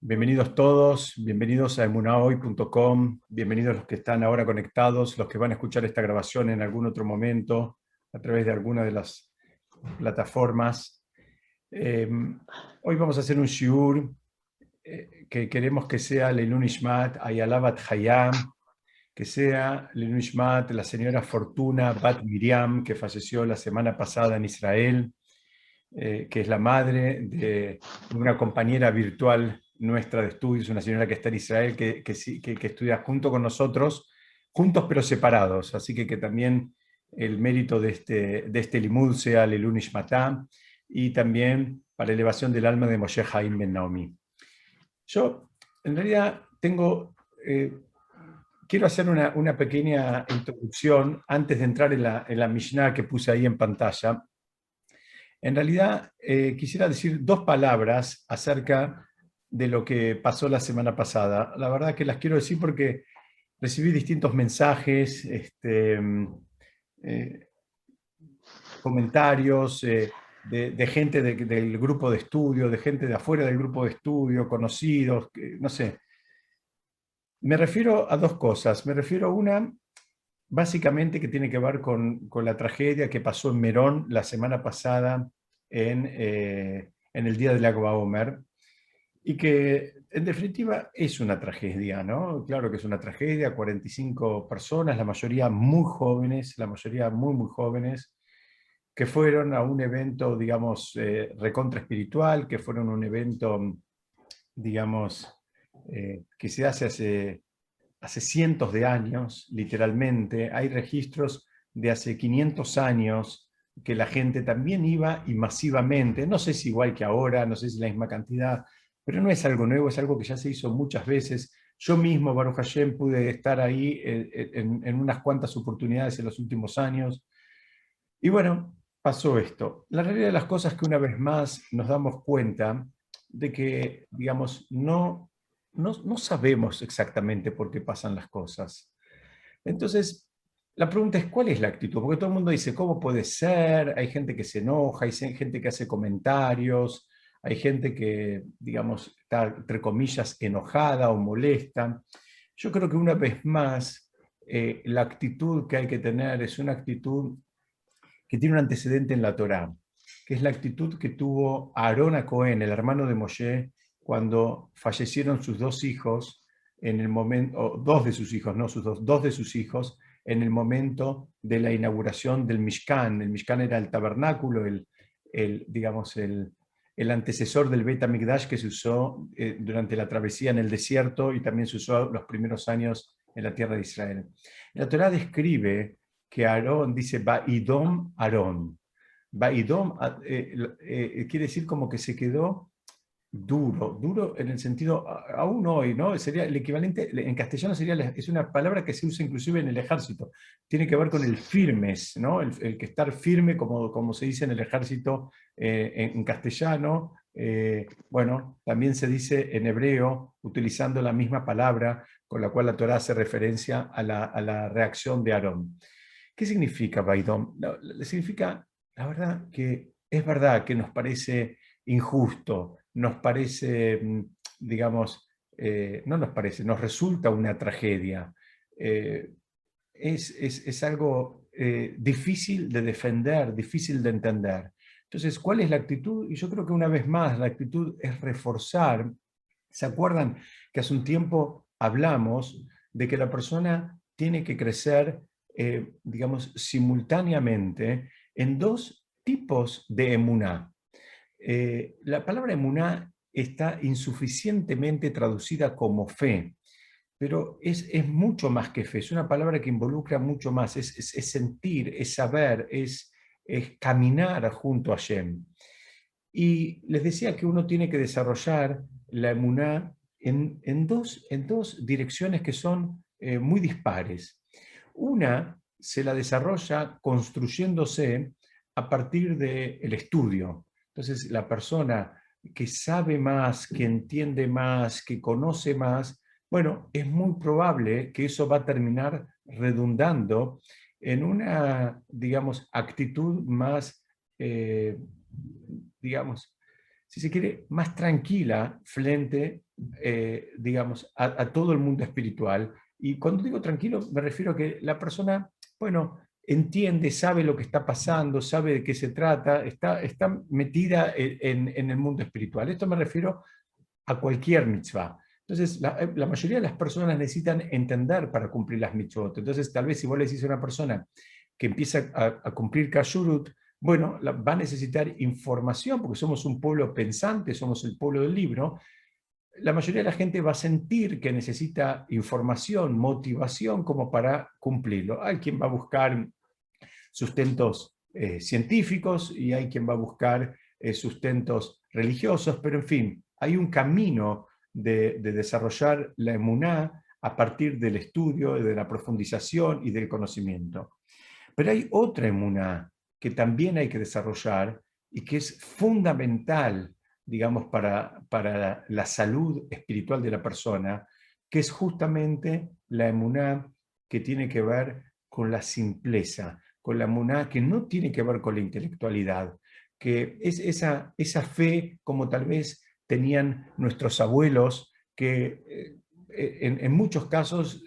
Bienvenidos todos, bienvenidos a emunahoy.com, bienvenidos los que están ahora conectados, los que van a escuchar esta grabación en algún otro momento a través de alguna de las plataformas. Hoy vamos a hacer un shiur que queremos que sea Leilun Ishmat Ayala Bat Hayam, que sea Leilun Ishmat la señora Fortuna Bat Miriam, que falleció la semana pasada en Israel, que es la madre de una compañera virtual nuestra de estudios, una señora que está en Israel, que estudia junto con nosotros, juntos pero separados. Así que también el mérito de este limud sea Lelun Ishmatá, y también para elevación del alma de Moshe Haim Ben Naomi. Yo, en realidad, quiero hacer una pequeña introducción antes de entrar en la Mishnah que puse ahí en pantalla. En realidad, quisiera decir dos palabras acerca de lo que pasó la semana pasada. La verdad que las quiero decir porque recibí distintos mensajes, eh, comentarios de gente del grupo de estudio, de gente de afuera del grupo de estudio, conocidos, no sé. Me refiero a dos cosas. Me refiero a una, básicamente, que tiene que ver con la tragedia que pasó en Merón la semana pasada en el día del Lag BaOmer, y que en definitiva es una tragedia, ¿no? Claro que es una tragedia, 45 personas, la mayoría muy jóvenes, la mayoría muy jóvenes, que fueron a un evento, digamos, recontra espiritual, que fueron a un evento, digamos, que se hace cientos de años, literalmente. Hay registros de hace 500 años que la gente también iba y masivamente, no sé si igual que ahora, no sé si la misma cantidad, pero no es algo nuevo, es algo que ya se hizo muchas veces. Yo mismo, Baruch Hashem, pude estar ahí en unas cuantas oportunidades en los últimos años. Y bueno, pasó esto. La realidad de las cosas es que una vez más nos damos cuenta de que, digamos, no sabemos exactamente por qué pasan las cosas. Entonces, la pregunta es, ¿cuál es la actitud? Porque todo el mundo dice, ¿cómo puede ser? Hay gente que se enoja, hay gente que hace comentarios, hay gente que, digamos, está, entre comillas, enojada o molesta. Yo creo que una vez más, la actitud que hay que tener es una actitud que tiene un antecedente en la Torá, que es la actitud que tuvo Aarón a Cohen, el hermano de Moshe, cuando fallecieron sus dos hijos, en el momento, o dos de sus hijos, no sus dos de sus hijos, en el momento de la inauguración del Mishkan. El Mishkan era el tabernáculo, digamos, el antecesor del Beit HaMikdash que se usó durante la travesía en el desierto, y también se usó los primeros años en la tierra de Israel. La Torá describe que Aarón dice Ba'idom Aarón. Ba'idom quiere decir como que se quedó duro en el sentido, aún hoy, ¿no? Sería el equivalente, en castellano es una palabra que se usa inclusive en el ejército. Tiene que ver con el firmes, ¿no? El que estar firme, como se dice en el ejército en castellano. Bueno, también se dice en hebreo, utilizando la misma palabra con la cual la Torá hace referencia a la reacción de Aarón. ¿Qué significa Baidón? No, significa, la verdad, que es verdad que nos parece injusto, nos parece, digamos, no nos parece, nos resulta una tragedia. Eh, es algo difícil de defender, difícil de entender. Entonces, ¿cuál es la actitud? Y yo creo que una vez más la actitud es reforzar. ¿Se acuerdan que hace un tiempo hablamos de que la persona tiene que crecer, digamos, simultáneamente en dos tipos de emuná? La palabra emuná está insuficientemente traducida como fe, pero es mucho más que fe, es una palabra que involucra mucho más, es sentir, es saber, es caminar junto a Hashem. Y les decía que uno tiene que desarrollar la emuná en dos direcciones que son muy dispares. Una se la desarrolla construyéndose a partir del estudio. Entonces, la persona que sabe más, que entiende más, que conoce más, bueno, es muy probable que eso va a terminar redundando en una, digamos, actitud más, digamos, si se quiere, más tranquila frente digamos, a todo el mundo espiritual. Y cuando digo tranquilo, me refiero a que la persona, bueno, entiende, sabe lo que está pasando, sabe de qué se trata, está metida en el mundo espiritual. Esto me refiero a cualquier mitzvah. Entonces, la mayoría de las personas necesitan entender para cumplir las mitzvot. Entonces, tal vez si vos le decís a una persona que empieza a cumplir kashrut, bueno, va a necesitar información, porque somos un pueblo pensante, somos el pueblo del libro. La mayoría de la gente va a sentir que necesita información, motivación como para cumplirlo. Hay quien va a buscar sustentos científicos y hay quien va a buscar sustentos religiosos, pero en fin, hay un camino de desarrollar la emuná a partir del estudio, de la profundización y del conocimiento. Pero hay otra emuná que también hay que desarrollar y que es fundamental, digamos, para la salud espiritual de la persona, que es justamente la emuná que tiene que ver con la simpleza, con la emuná que no tiene que ver con la intelectualidad, que es esa fe como tal vez tenían nuestros abuelos que en muchos casos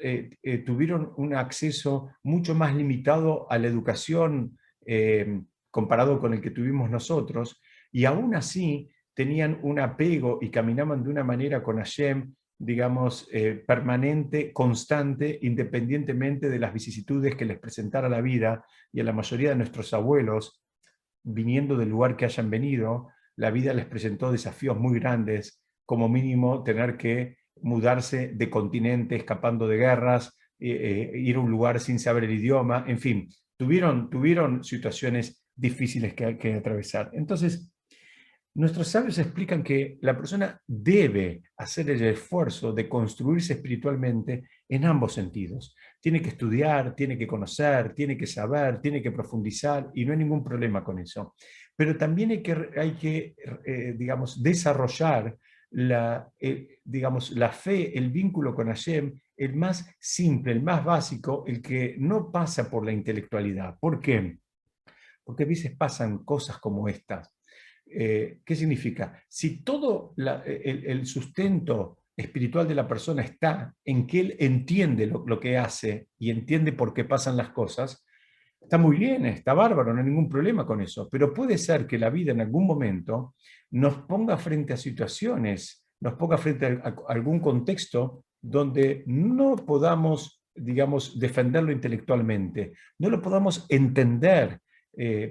tuvieron un acceso mucho más limitado a la educación comparado con el que tuvimos nosotros, y aún así tenían un apego y caminaban de una manera con Hashem, digamos, permanente, constante, independientemente de las vicisitudes que les presentara la vida. Y a la mayoría de nuestros abuelos, viniendo del lugar que hayan venido, la vida les presentó desafíos muy grandes, como mínimo tener que mudarse de continente escapando de guerras, ir a un lugar sin saber el idioma, en fin, tuvieron situaciones difíciles que atravesar. Entonces, nuestros sabios explican que la persona debe hacer el esfuerzo de construirse espiritualmente en ambos sentidos. Tiene que estudiar, tiene que conocer, tiene que saber, tiene que profundizar, y no hay ningún problema con eso. Pero también hay que digamos, desarrollar digamos, la fe, el vínculo con Hashem, el más simple, el más básico, el que no pasa por la intelectualidad. ¿Por qué? Porque a veces pasan cosas como estas. ¿Qué significa? Si todo el sustento espiritual de la persona está en que él entiende lo que hace y entiende por qué pasan las cosas, está muy bien, está bárbaro, no hay ningún problema con eso, pero puede ser que la vida en algún momento nos ponga frente a situaciones, nos ponga frente a algún contexto donde no podamos, digamos, defenderlo intelectualmente, no lo podamos entender.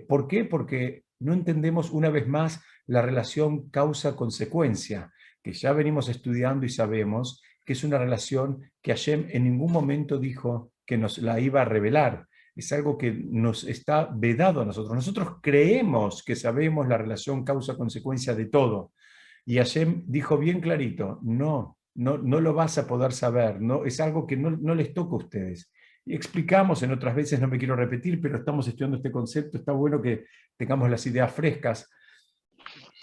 ¿Por qué? Porque no entendemos una vez más la relación causa-consecuencia, que ya venimos estudiando y sabemos que es una relación que Hashem en ningún momento dijo que nos la iba a revelar. Es algo que nos está vedado a nosotros. Nosotros creemos que sabemos la relación causa-consecuencia de todo. Y Hashem dijo bien clarito, no lo vas a poder saber, no, es algo que no les toca a ustedes. Y explicamos en otras veces, no me quiero repetir, pero estamos estudiando este concepto, está bueno que tengamos las ideas frescas.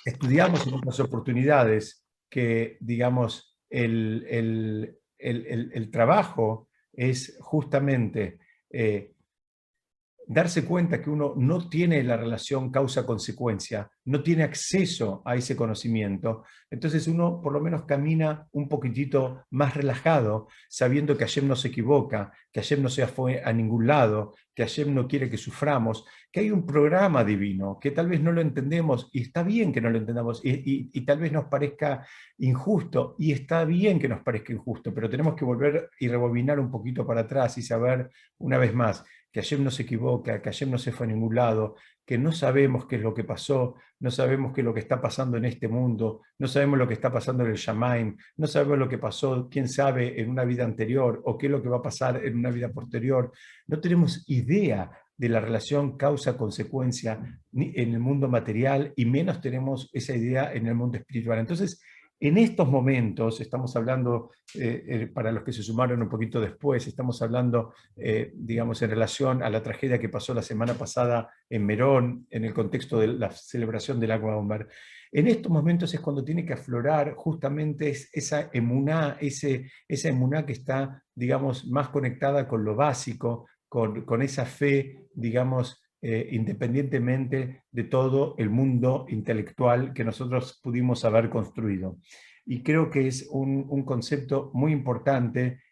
Estudiamos en otras oportunidades que, digamos, el trabajo es justamente darse cuenta que uno no tiene la relación causa-consecuencia, no tiene acceso a ese conocimiento, entonces uno por lo menos camina un poquitito más relajado, sabiendo que Hashem no se equivoca, que Hashem no se fue a ningún lado, que Hashem no quiere que suframos, que hay un programa divino, que tal vez no lo entendemos, y está bien que no lo entendamos, y tal vez nos parezca injusto, y está bien que nos parezca injusto, pero tenemos que volver y rebobinar un poquito para atrás y saber una vez más que Hashem no se equivoca, que Hashem no se fue a ningún lado, que no sabemos qué es lo que pasó, no sabemos qué es lo que está pasando en este mundo, no sabemos lo que está pasando en el Shamaim, no sabemos lo que pasó, quién sabe, en una vida anterior o qué es lo que va a pasar en una vida posterior. No tenemos idea de la relación causa-consecuencia en el mundo material y menos tenemos esa idea en el mundo espiritual. Entonces, en estos momentos, estamos hablando, para los que se sumaron un poquito después, estamos hablando, digamos, en relación a la tragedia que pasó la semana pasada en Merón, en el contexto de la celebración del Agua Omer. En estos momentos es cuando tiene que aflorar justamente esa emuná, esa emuná que está, digamos, más conectada con lo básico, con esa fe, digamos, independientemente de todo el mundo intelectual que nosotros pudimos haber construido. y creo que es un concepto muy importante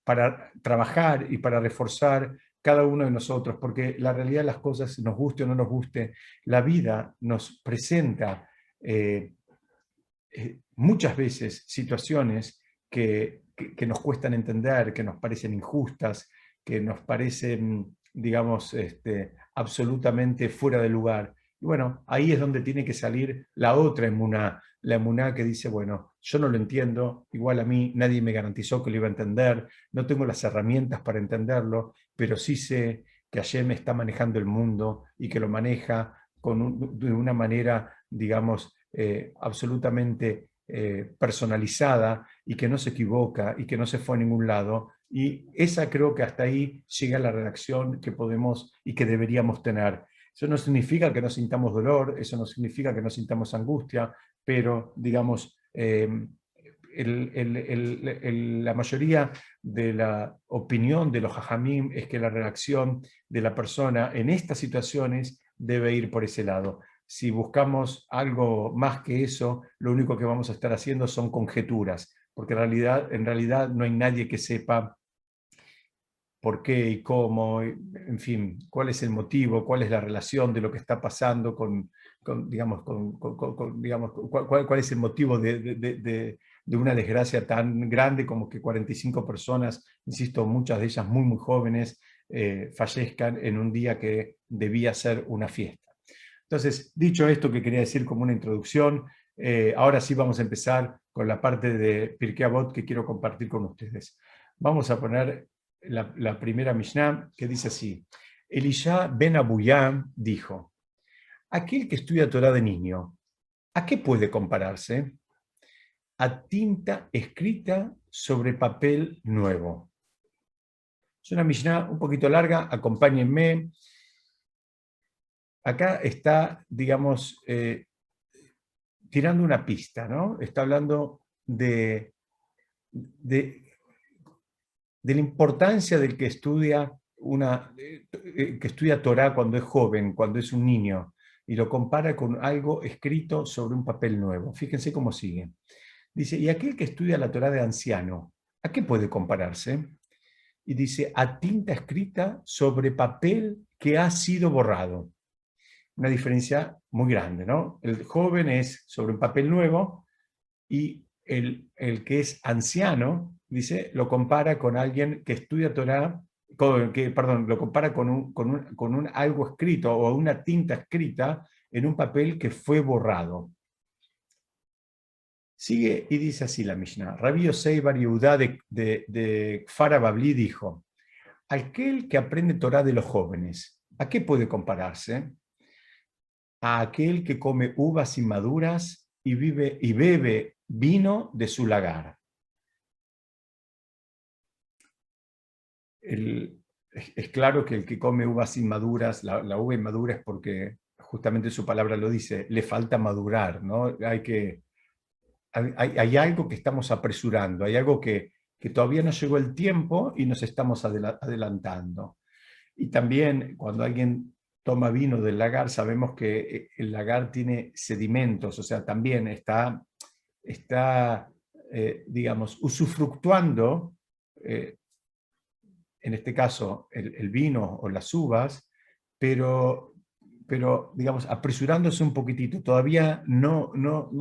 para trabajar y para reforzar cada uno de nosotros, porque la realidad de las cosas, nos guste o no nos guste, la vida nos presenta muchas veces situaciones que nos cuestan entender, que nos parecen injustas, que nos parecen, digamos, absolutamente fuera de lugar. Y bueno, ahí es donde tiene que salir la otra emuná, la emuná que dice, bueno, yo no lo entiendo, igual a mí nadie me garantizó que lo iba a entender, no tengo las herramientas para entenderlo, pero sí sé que Hashem está manejando el mundo y que lo maneja de una manera, digamos, absolutamente personalizada y que no se equivoca y que no se fue a ningún lado. Y esa creo que hasta ahí llega la redacción que podemos y que deberíamos tener. Eso no significa que no sintamos dolor, eso no significa que no sintamos angustia, pero digamos, la mayoría de la opinión de los jajamim es que la reacción de la persona en estas situaciones debe ir por ese lado. Si buscamos algo más que eso, lo único que vamos a estar haciendo son conjeturas, porque en realidad no hay nadie que sepa por qué y cómo, en fin, cuál es el motivo, cuál es la relación de lo que está pasando digamos, digamos cuál es el motivo de una desgracia tan grande como que 45 personas, insisto, muchas de ellas muy, muy jóvenes, fallezcan en un día que debía ser una fiesta. Entonces, dicho esto que quería decir como una introducción, ahora sí vamos a empezar con la parte de Pirkei Avot que quiero compartir con ustedes. Vamos a poner la primera Mishnah que dice así: Elisha ben Abuyá dijo, aquel que estudia Torah de niño, ¿a qué puede compararse? A tinta escrita sobre papel nuevo. Es una Mishnah un poquito larga, acompáñenme. Acá está, digamos, tirando una pista, ¿no? Está hablando de la importancia del que estudia que estudia Torah cuando es joven, cuando es un niño, y lo compara con algo escrito sobre un papel nuevo. Fíjense cómo sigue. Dice, y aquel que estudia la Torah de anciano, ¿a qué puede compararse? Y dice, a tinta escrita sobre papel que ha sido borrado. Una diferencia muy grande, ¿no? El joven es sobre un papel nuevo y el que es anciano, dice, lo compara con alguien que estudia Torah, perdón, lo compara con un algo escrito o una tinta escrita en un papel que fue borrado. Sigue y dice así la Mishnah. Rabbi Yosei bar Yehudá de Kfar Babli dijo, aquel que aprende Torah de los jóvenes, ¿a qué puede compararse? A aquel que come uvas inmaduras y bebe vino de su lagar. Es claro que el que come uvas inmaduras, la uva inmadura es porque justamente su palabra lo dice, le falta madurar, ¿no? Hay algo que estamos apresurando, hay algo que todavía no llegó el tiempo y nos estamos adelantando. Y también cuando alguien toma vino del lagar, sabemos que el lagar tiene sedimentos, o sea, también está digamos, usufructuando, en este caso, el vino o las uvas, pero, digamos, apresurándose un poquitito. Todavía no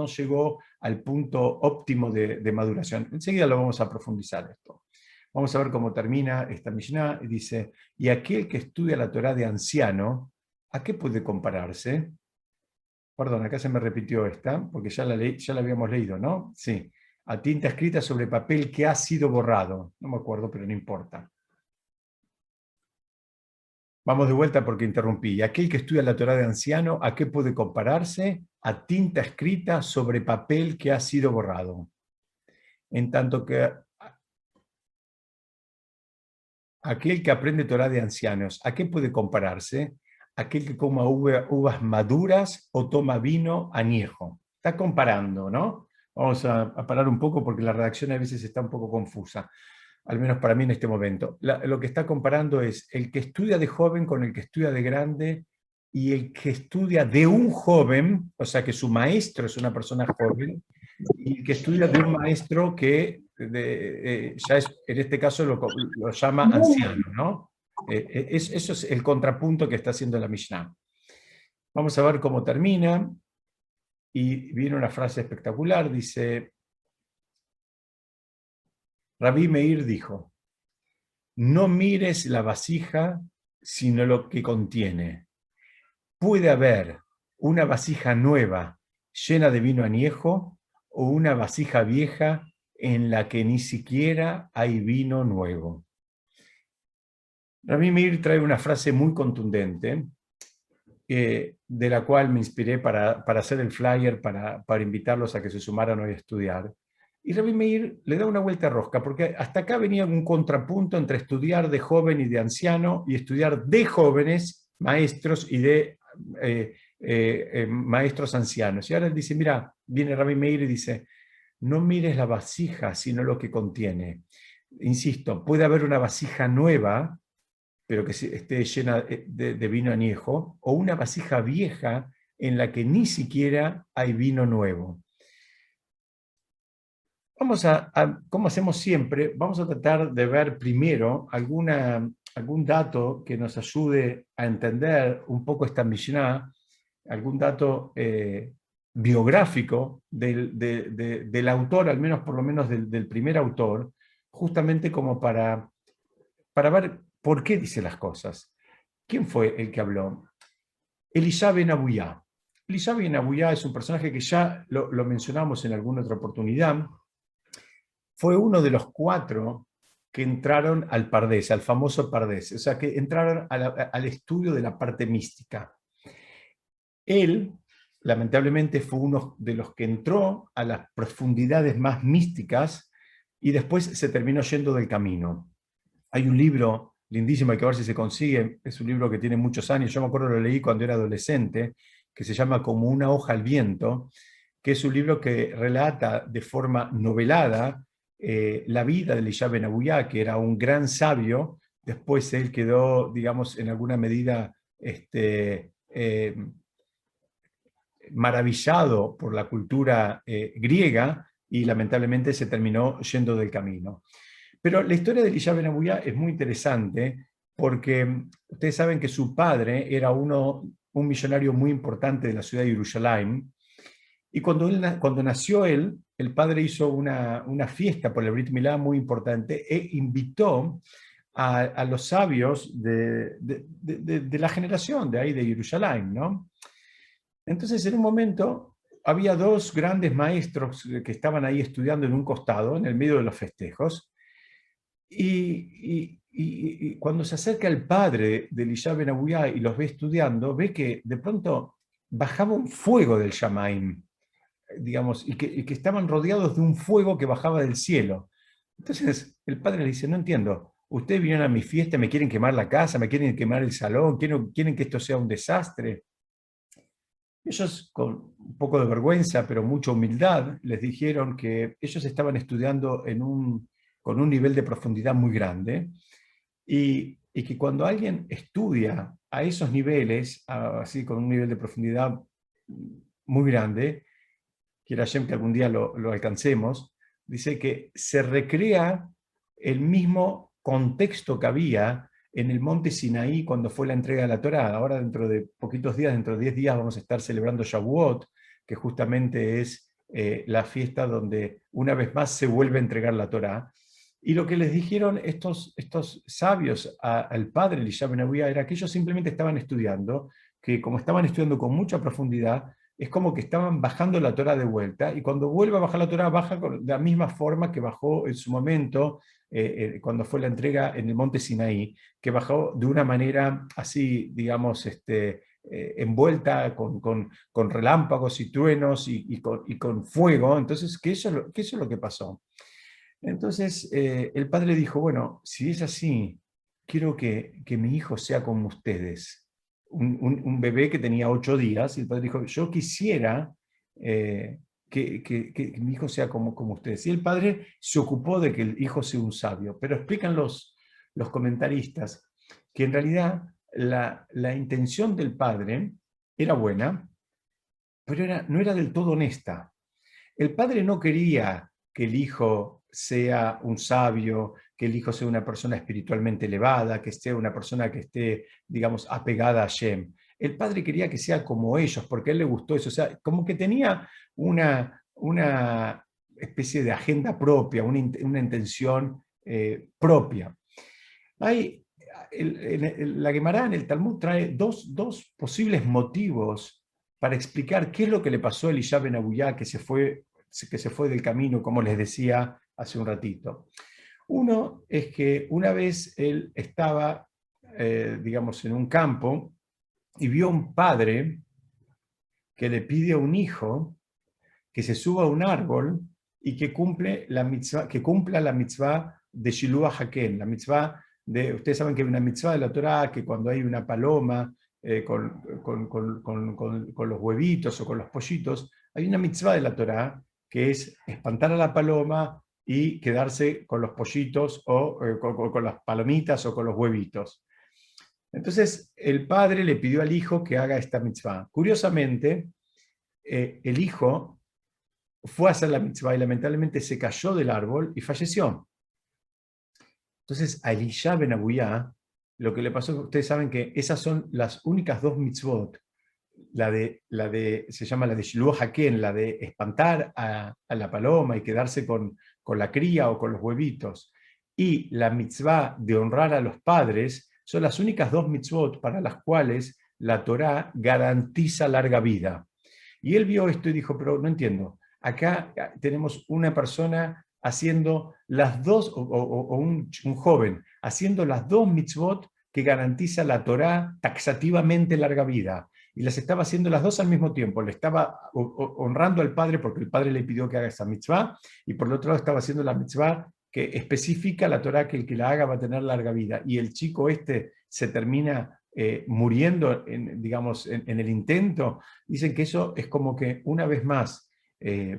llegó al punto óptimo de maduración. Enseguida lo vamos a profundizar esto. Vamos a ver cómo termina esta Mishnah. Dice, y aquel que estudia la Torah de anciano, ¿a qué puede compararse? Perdón, acá se me repitió esta, porque ya la habíamos leído, ¿no? Sí. A tinta escrita sobre papel que ha sido borrado. No me acuerdo, pero no importa. Vamos de vuelta porque interrumpí. Y aquel que estudia la Torah de anciano, ¿a qué puede compararse? A tinta escrita sobre papel que ha sido borrado. En tanto que aquel que aprende Torah de ancianos, ¿a qué puede compararse? Aquel que coma uvas maduras o toma vino añejo. Está comparando, ¿no? Vamos a parar un poco porque la redacción a veces está un poco confusa, al menos para mí en este momento. Lo que está comparando es el que estudia de joven con el que estudia de grande y el que estudia de un joven, o sea que su maestro es una persona joven, y que estudia de un maestro que ya es, en este caso lo llama anciano, ¿no? Eso es el contrapunto que está haciendo la Mishnah. Vamos a ver cómo termina, y viene una frase espectacular, dice, Rabí Meir dijo, no mires la vasija, sino lo que contiene. Puede haber una vasija nueva llena de vino añejo o una vasija vieja en la que ni siquiera hay vino nuevo. Rabí Meir trae una frase muy contundente, de la cual me inspiré para hacer el flyer, para invitarlos a que se sumaran hoy a estudiar. Y Rabí Meir le da una vuelta a rosca, porque hasta acá venía un contrapunto entre estudiar de joven y de anciano, y estudiar de jóvenes, maestros, y de maestros ancianos. Y ahora él dice, mira, viene Rabí Meir y dice, no mires la vasija, sino lo que contiene. Insisto, puede haber una vasija nueva, pero que esté llena de vino añejo, o una vasija vieja en la que ni siquiera hay vino nuevo. Vamos como hacemos siempre, vamos a tratar de ver primero algún dato que nos ayude a entender un poco esta Mishnah, algún dato biográfico del autor, al menos por lo menos del primer autor, justamente como para ver por qué dice las cosas. ¿Quién fue el que habló? Elisha ben Abuyá. Elisha ben Abuyá es un personaje que ya lo mencionamos en alguna otra oportunidad. Fue uno de los 4 que entraron al Pardés, al famoso Pardés, o sea, que entraron al estudio de la parte mística. Él, lamentablemente, fue uno de los que entró a las profundidades más místicas y después se terminó yendo del camino. Hay un libro lindísimo, hay que ver si se consigue, es un libro que tiene muchos años, yo me acuerdo lo leí cuando era adolescente, que se llama Como una hoja al viento, que es un libro que relata de forma novelada la vida de Elisha ben Abuyá, que era un gran sabio. Después él quedó, digamos, en alguna medida maravillado por la cultura griega, y lamentablemente se terminó yendo del camino. Pero la historia de Elisha ben Abuyá es muy interesante, porque ustedes saben que su padre era un millonario muy importante de la ciudad de Jerusalén, y cuando nació él, el padre hizo una fiesta por el Brit Milá muy importante e invitó a los sabios de la generación de ahí de Jerusalén, ¿no? Entonces, en un momento, había 2 grandes maestros que estaban ahí estudiando en un costado, en el medio de los festejos, y cuando se acerca el padre de Elisha ben Abuyá y los ve estudiando, ve que de pronto bajaba un fuego del Shamaim, digamos, y que estaban rodeados de un fuego que bajaba del cielo. Entonces el padre le dice, no entiendo, ustedes vinieron a mi fiesta, me quieren quemar la casa, me quieren quemar el salón, quieren que esto sea un desastre. Ellos, con un poco de vergüenza, pero mucha humildad, les dijeron que ellos estaban estudiando con un nivel de profundidad muy grande, y que cuando alguien estudia a esos niveles, así con un nivel de profundidad muy grande, quiera Hashem que algún día lo alcancemos, dice que se recrea el mismo contexto que había en el monte Sinaí cuando fue la entrega de la Torá. Ahora, dentro de poquitos días, dentro de 10 días, vamos a estar celebrando Shavuot, que justamente es la fiesta donde una vez más se vuelve a entregar la Torá. Y lo que les dijeron estos sabios al padre Elisha ben Abuyá era que ellos simplemente estaban estudiando, que como estaban estudiando con mucha profundidad, es como que estaban bajando la Torá de vuelta, y cuando vuelve a bajar la Torá, baja de la misma forma que bajó en su momento, cuando fue la entrega en el monte Sinaí, que bajó de una manera así, digamos, envuelta con relámpagos y truenos y con fuego. Entonces, que eso es lo que pasó. Entonces, el padre dijo, bueno, si es así, quiero que mi hijo sea como ustedes. Un bebé que tenía 8 días, y el padre dijo, yo quisiera que mi hijo sea como ustedes. Y el padre se ocupó de que el hijo sea un sabio. Pero explican los comentaristas que en realidad la intención del padre era buena, pero no era del todo honesta. El padre no quería que el hijo sea un sabio, que el hijo sea una persona espiritualmente elevada, que sea una persona que esté, digamos, apegada a Shem. El padre quería que sea como ellos, porque a él le gustó eso. O sea, como que tenía una especie de agenda propia, una intención propia. Hay, la Guemará en el Talmud trae dos posibles motivos para explicar qué es lo que le pasó a Elisha ben Abuyá que se fue del camino, como les decía hace un ratito. Uno es que una vez él estaba, digamos, en un campo y vio a un padre que le pide a un hijo que se suba a un árbol y que cumpla la mitzvah de Shiluah Haken, la mitzvah ustedes saben que hay una mitzvah de la Torá que cuando hay una paloma con los huevitos o con los pollitos, hay una mitzvah de la Torá que es espantar a la paloma y quedarse con los pollitos o con las palomitas o con los huevitos. Entonces el padre le pidió al hijo que haga esta mitzvah. Curiosamente, el hijo fue a hacer la mitzvah y lamentablemente se cayó del árbol y falleció. Entonces a Elisha ben Abuyá lo que le pasó, ustedes saben que esas son las únicas dos mitzvot, se llama la de Shiluah Haken, la de espantar a la paloma y quedarse con la cría o con los huevitos, y la mitzvah de honrar a los padres, son las únicas dos mitzvot para las cuales la Torá garantiza larga vida. Y él vio esto y dijo, pero no entiendo, acá tenemos una persona haciendo las dos, o un joven, haciendo las dos mitzvot que garantiza la Torá taxativamente larga vida. Y las estaba haciendo las dos al mismo tiempo. Le estaba honrando al padre porque el padre le pidió que haga esa mitzvah, y por el otro lado estaba haciendo la mitzvah que especifica la Torá que el que la haga va a tener larga vida. Y el chico este se termina muriendo, digamos, en el intento. Dicen que eso es como que una vez más,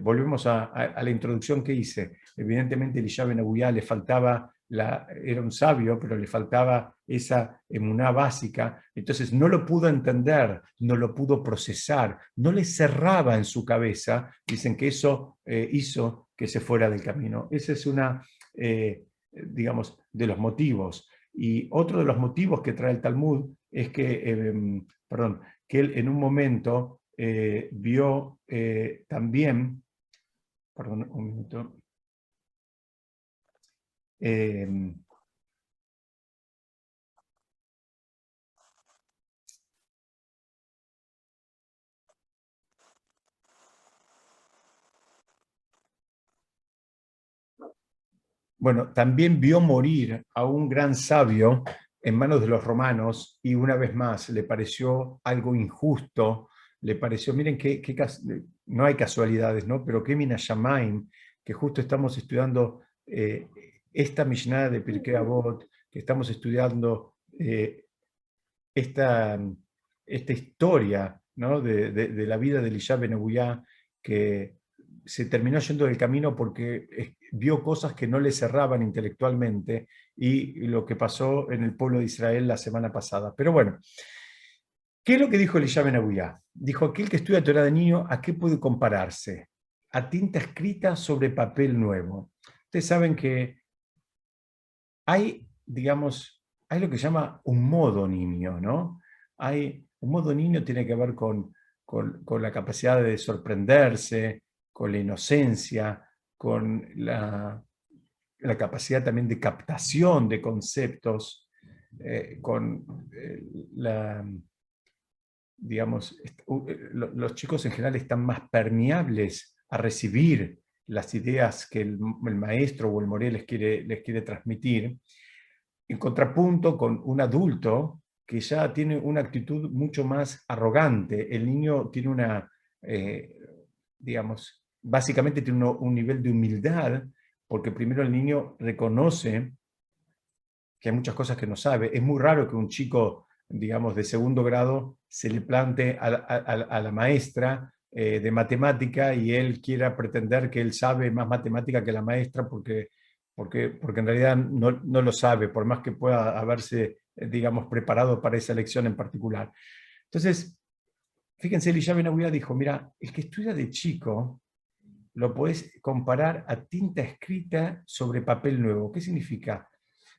volvemos a la introducción que hice. Evidentemente Elisha ben Abuyá le faltaba, era un sabio, pero le faltaba esa emuná básica, entonces no lo pudo entender, no lo pudo procesar, no le cerraba en su cabeza. Dicen que eso hizo que se fuera del camino. Ese es digamos, de los motivos. Y otro de los motivos que trae el Talmud es que él en un momento vio también, perdón, un minuto, bueno, también vio morir a un gran sabio en manos de los romanos, y una vez más le pareció algo injusto, le pareció, miren no hay casualidades, ¿no? Pero que Mina Shamaim, que justo estamos estudiando esta Mishnah de Pirkei Avot, que estamos estudiando esta, esta historia, ¿no? de la vida de Elisha ben Abuyá, que se terminó yendo del camino porque vio cosas que no le cerraban intelectualmente, y lo que pasó en el pueblo de Israel la semana pasada. Pero bueno, ¿qué es lo que dijo Elisha ben Abuyá? Dijo, aquel que estudia Torá de niño, ¿a qué puede compararse? A tinta escrita sobre papel nuevo. Ustedes saben que hay, digamos, hay lo que se llama un modo niño, ¿no? Un modo niño tiene que ver con la capacidad de sorprenderse, con la inocencia, con la capacidad también de captación de conceptos, con digamos, los chicos en general están más permeables a recibir las ideas que el maestro o el moré les quiere transmitir, en contrapunto con un adulto que ya tiene una actitud mucho más arrogante. El niño tiene digamos, básicamente tiene un nivel de humildad, porque primero el niño reconoce que hay muchas cosas que no sabe. Es muy raro que un chico, digamos, de segundo grado se le plante a la maestra de matemática y él quiera pretender que él sabe más matemática que la maestra porque en realidad no lo sabe, por más que pueda haberse, digamos, preparado para esa lección en particular. Entonces, fíjense, Elisha ben Abuyá dijo, mira, el que estudia de chico lo podés comparar a tinta escrita sobre papel nuevo. ¿Qué significa?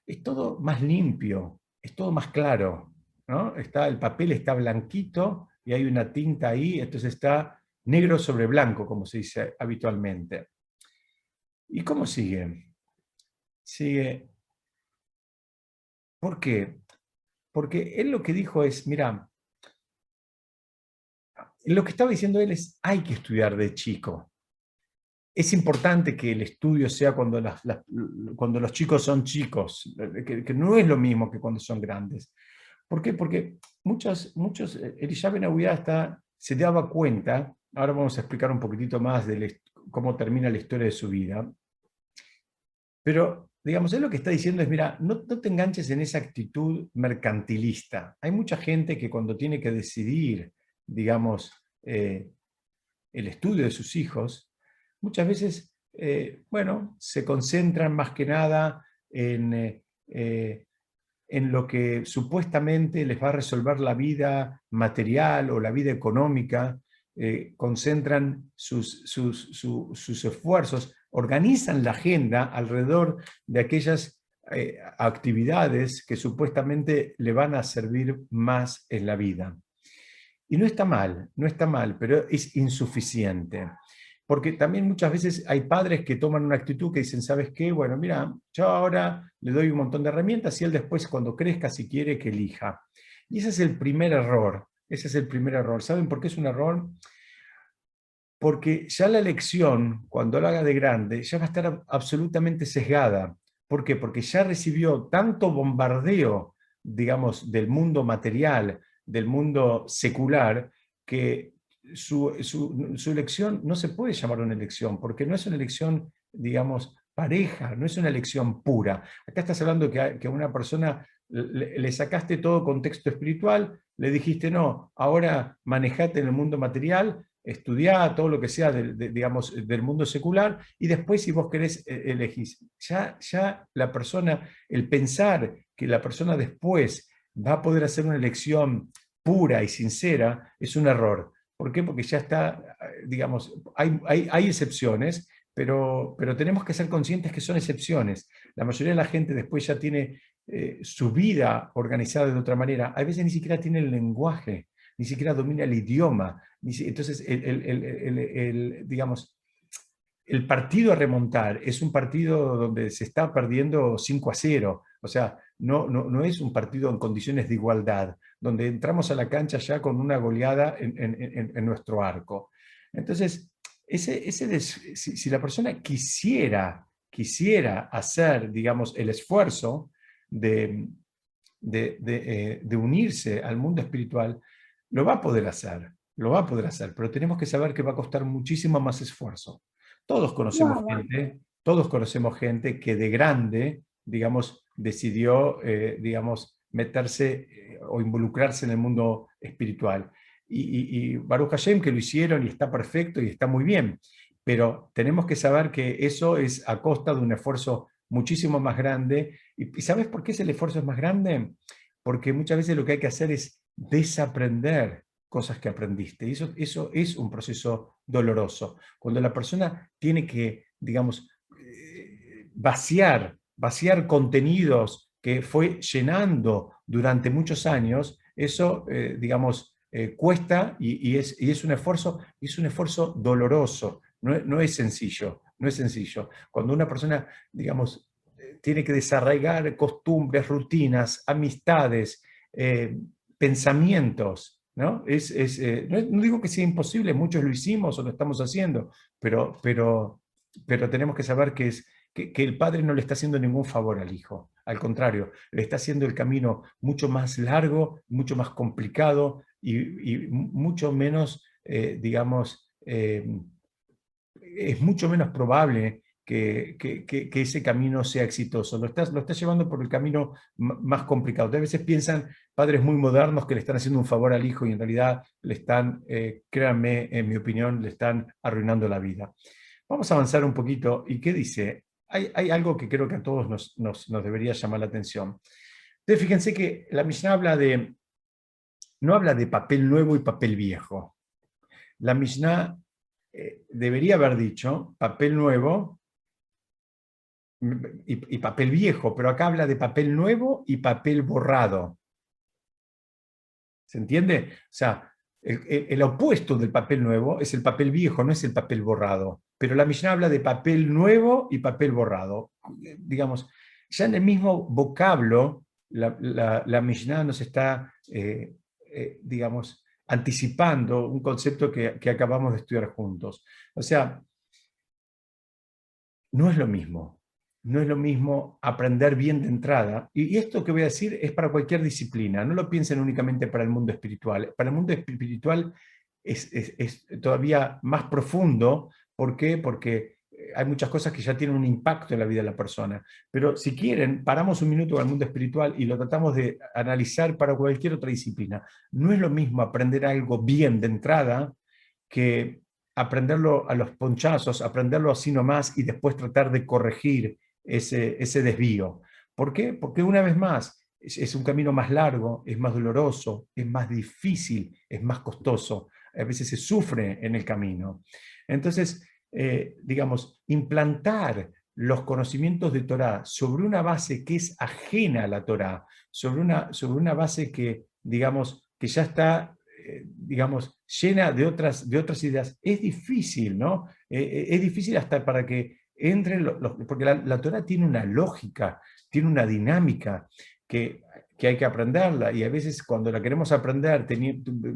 Es todo más limpio, es todo más claro, ¿no? El papel está blanquito y hay una tinta ahí, entonces está negro sobre blanco, como se dice habitualmente. ¿Y cómo sigue? Sigue. ¿Por qué? Porque él lo que dijo es, mira, lo que estaba diciendo él es, hay que estudiar de chico. Es importante que el estudio sea cuando los chicos son chicos, que no es lo mismo que cuando son grandes. ¿Por qué? Porque Elisha Ben Abuya se daba cuenta, ahora vamos a explicar un poquitito más de cómo termina la historia de su vida, pero, digamos, él lo que está diciendo es, mira, no te enganches en esa actitud mercantilista. Hay mucha gente que cuando tiene que decidir, digamos, el estudio de sus hijos, muchas veces, bueno, se concentran más que nada en lo que supuestamente les va a resolver la vida material o la vida económica, concentran sus esfuerzos, organizan la agenda alrededor de aquellas actividades que supuestamente le van a servir más en la vida. Y no está mal, no está mal, pero es insuficiente. Porque también muchas veces hay padres que toman una actitud que dicen, ¿sabes qué? Bueno, mira, yo ahora le doy un montón de herramientas y él después cuando crezca, si quiere, que elija. Y ese es el primer error. Ese es el primer error. ¿Saben por qué es un error? Porque ya la elección, cuando lo haga de grande, ya va a estar absolutamente sesgada. ¿Por qué? Porque ya recibió tanto bombardeo, digamos, del mundo material, del mundo secular, que su elección no se puede llamar una elección, porque no es una elección, digamos, pareja, no es una elección pura. Acá estás hablando que a una persona le sacaste todo contexto espiritual, le dijiste, no, ahora manejate en el mundo material, estudiá todo lo que sea digamos, del mundo secular, y después si vos querés elegís. Ya la persona, el pensar que la persona después va a poder hacer una elección pura y sincera, es un error. ¿Por qué? Porque ya está, digamos, hay excepciones, pero tenemos que ser conscientes que son excepciones. La mayoría de la gente después ya tiene su vida organizada de otra manera. A veces ni siquiera tiene el lenguaje, ni siquiera domina el idioma. Entonces, digamos, el partido a remontar es un partido donde se está perdiendo 5-0. O sea, no es un partido en condiciones de igualdad, donde entramos a la cancha ya con una goleada en nuestro arco. Entonces, si la persona quisiera hacer, digamos, el esfuerzo de unirse al mundo espiritual, lo va a poder hacer, lo va a poder hacer, pero tenemos que saber que va a costar muchísimo más esfuerzo. Claro. Todos conocemos gente que de grande, digamos, decidió, digamos, meterse o involucrarse en el mundo espiritual. Y Baruch Hashem que lo hicieron y está perfecto y está muy bien, pero tenemos que saber que eso es a costa de un esfuerzo muchísimo más grande. ¿Y sabes por qué ese esfuerzo es más grande? Porque muchas veces lo que hay que hacer es desaprender cosas que aprendiste. Y eso es un proceso doloroso. Cuando la persona tiene que, digamos, vaciar contenidos que fue llenando durante muchos años, eso, digamos, cuesta y es un esfuerzo doloroso, no es sencillo, no es sencillo. Cuando una persona, digamos, tiene que desarraigar costumbres, rutinas, amistades, pensamientos, ¿no? No digo que sea imposible, muchos lo hicimos o lo estamos haciendo, pero tenemos que saber que el padre no le está haciendo ningún favor al hijo. Al contrario, le está haciendo el camino mucho más largo, mucho más complicado y mucho menos, digamos, es mucho menos probable que ese camino sea exitoso. Lo está llevando por el camino más complicado. A veces piensan padres muy modernos que le están haciendo un favor al hijo y en realidad le están, créanme, en mi opinión, le están arruinando la vida. Vamos a avanzar un poquito. ¿Y qué dice? Hay algo que creo que a todos nos debería llamar la atención. Entonces, fíjense que la Mishnah no habla de papel nuevo y papel viejo. La Mishnah debería haber dicho papel nuevo y papel viejo, pero acá habla de papel nuevo y papel borrado. ¿Se entiende? O sea, el opuesto del papel nuevo es el papel viejo, no es el papel borrado. Pero la Mishnah habla de papel nuevo y papel borrado. Digamos, ya en el mismo vocablo, la Mishnah nos está, digamos, anticipando un concepto que acabamos de estudiar juntos. O sea, no es lo mismo. No es lo mismo aprender bien de entrada. Y esto que voy a decir es para cualquier disciplina. No lo piensen únicamente para el mundo espiritual. Para el mundo espiritual es todavía más profundo. ¿Por qué? Porque hay muchas cosas que ya tienen un impacto en la vida de la persona. Pero si quieren, paramos un minuto al mundo espiritual y lo tratamos de analizar para cualquier otra disciplina. No es lo mismo aprender algo bien de entrada que aprenderlo a los ponchazos, aprenderlo así nomás y después tratar de corregir ese desvío. ¿Por qué? Porque una vez más, es un camino más largo, es más doloroso, es más difícil, es más costoso. A veces se sufre en el camino. Entonces, digamos, implantar los conocimientos de Torah sobre una base que es ajena a la Torah, sobre una base que, digamos, que ya está digamos, llena de otras ideas, es difícil, ¿no? Es difícil hasta para que entren porque la Torah tiene una lógica, tiene una dinámica que hay que aprenderla, y a veces cuando la queremos aprender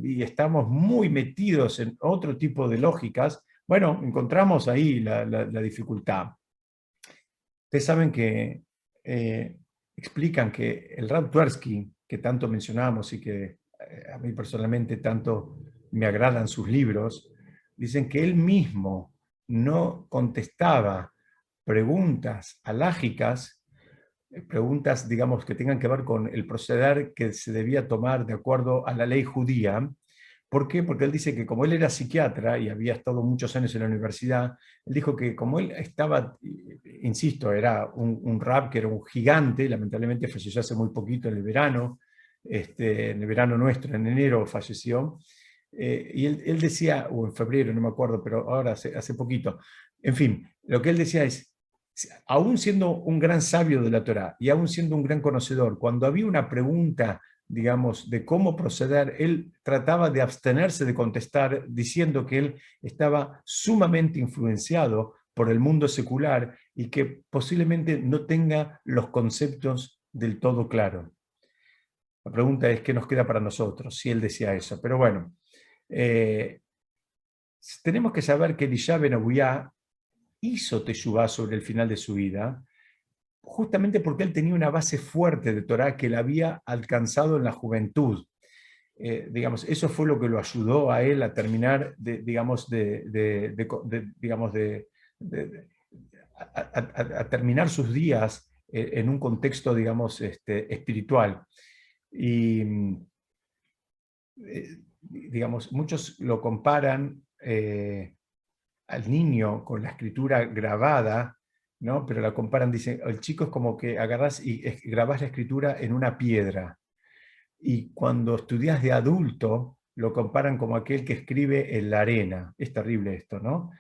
y estamos muy metidos en otro tipo de lógicas, bueno, encontramos ahí la dificultad. Ustedes saben que explican que el Rav Twersky, que tanto mencionamos y que a mí personalmente tanto me agradan sus libros, dicen que él mismo no contestaba preguntas alágicas, preguntas, digamos, que tengan que ver con el proceder que se debía tomar de acuerdo a la ley judía. ¿Por qué? Porque él dice que como él era psiquiatra y había estado muchos años en la universidad, él dijo que como él estaba, insisto, era un rab que era un gigante, lamentablemente falleció hace muy poquito en el verano, en el verano nuestro, en enero falleció, y él decía, o en febrero, no me acuerdo, pero ahora hace poquito, en fin, lo que él decía es, aún siendo un gran sabio de la Torá y aún siendo un gran conocedor, cuando había una pregunta, digamos, de cómo proceder, él trataba de abstenerse de contestar, diciendo que él estaba sumamente influenciado por el mundo secular y que posiblemente no tenga los conceptos del todo claros. La pregunta es, ¿qué nos queda para nosotros? Si él decía eso. Pero bueno, tenemos que saber que Elisha ben Abuyá hizo teshuvá sobre el final de su vida, justamente porque él tenía una base fuerte de Torá que él había alcanzado en la juventud. Digamos, eso fue lo que lo ayudó a él a terminar, a terminar sus días en un contexto, digamos, espiritual. Y, digamos, muchos lo comparan al niño con la escritura grabada, ¿no? Pero la comparan, dicen, el chico es como que agarrás y grabás la escritura en una piedra. Y cuando estudias de adulto, lo comparan como aquel que escribe en la arena. Es terrible esto, ¿no?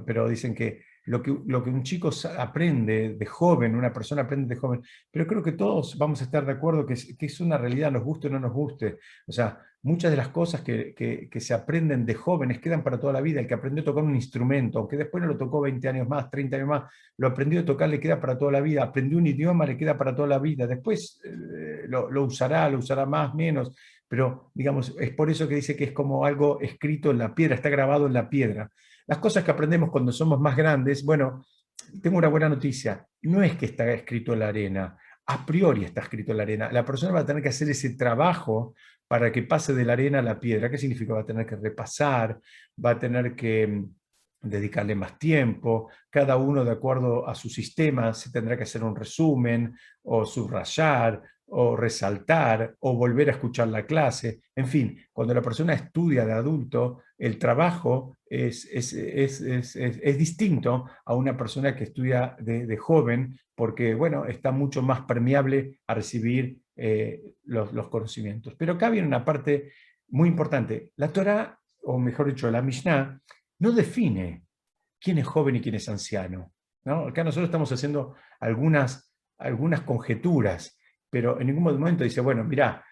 Pero dicen que lo que un chico aprende de joven, una persona aprende de joven, pero creo que todos vamos a estar de acuerdo que es una realidad, nos guste o no nos guste. O sea, muchas de las cosas que se aprenden de jóvenes quedan para toda la vida. El que aprendió a tocar un instrumento, aunque después no lo tocó 20 años más, 30 años más, lo aprendió a tocar, le queda para toda la vida. Aprendió un idioma, le queda para toda la vida. Después lo usará más, menos, pero digamos, es por eso que dice que es como algo escrito en la piedra, está grabado en la piedra. Las cosas que aprendemos cuando somos más grandes, bueno, tengo una buena noticia, no es que está escrito en la arena, a priori está escrito en la arena. La persona va a tener que hacer ese trabajo para que pase de la arena a la piedra. ¿Qué significa? Va a tener que repasar, va a tener que dedicarle más tiempo, cada uno de acuerdo a su sistema se tendrá que hacer un resumen o subrayar o resaltar o volver a escuchar la clase. En fin, cuando la persona estudia de adulto, el trabajo es distinto a una persona que estudia de joven, porque bueno, está mucho más permeable a recibir los conocimientos. Pero acá viene una parte muy importante. La Torah, o mejor dicho, la Mishnah, no define quién es joven y quién es anciano, ¿no? Acá nosotros estamos haciendo algunas conjeturas, pero en ningún momento dice, bueno, mirá,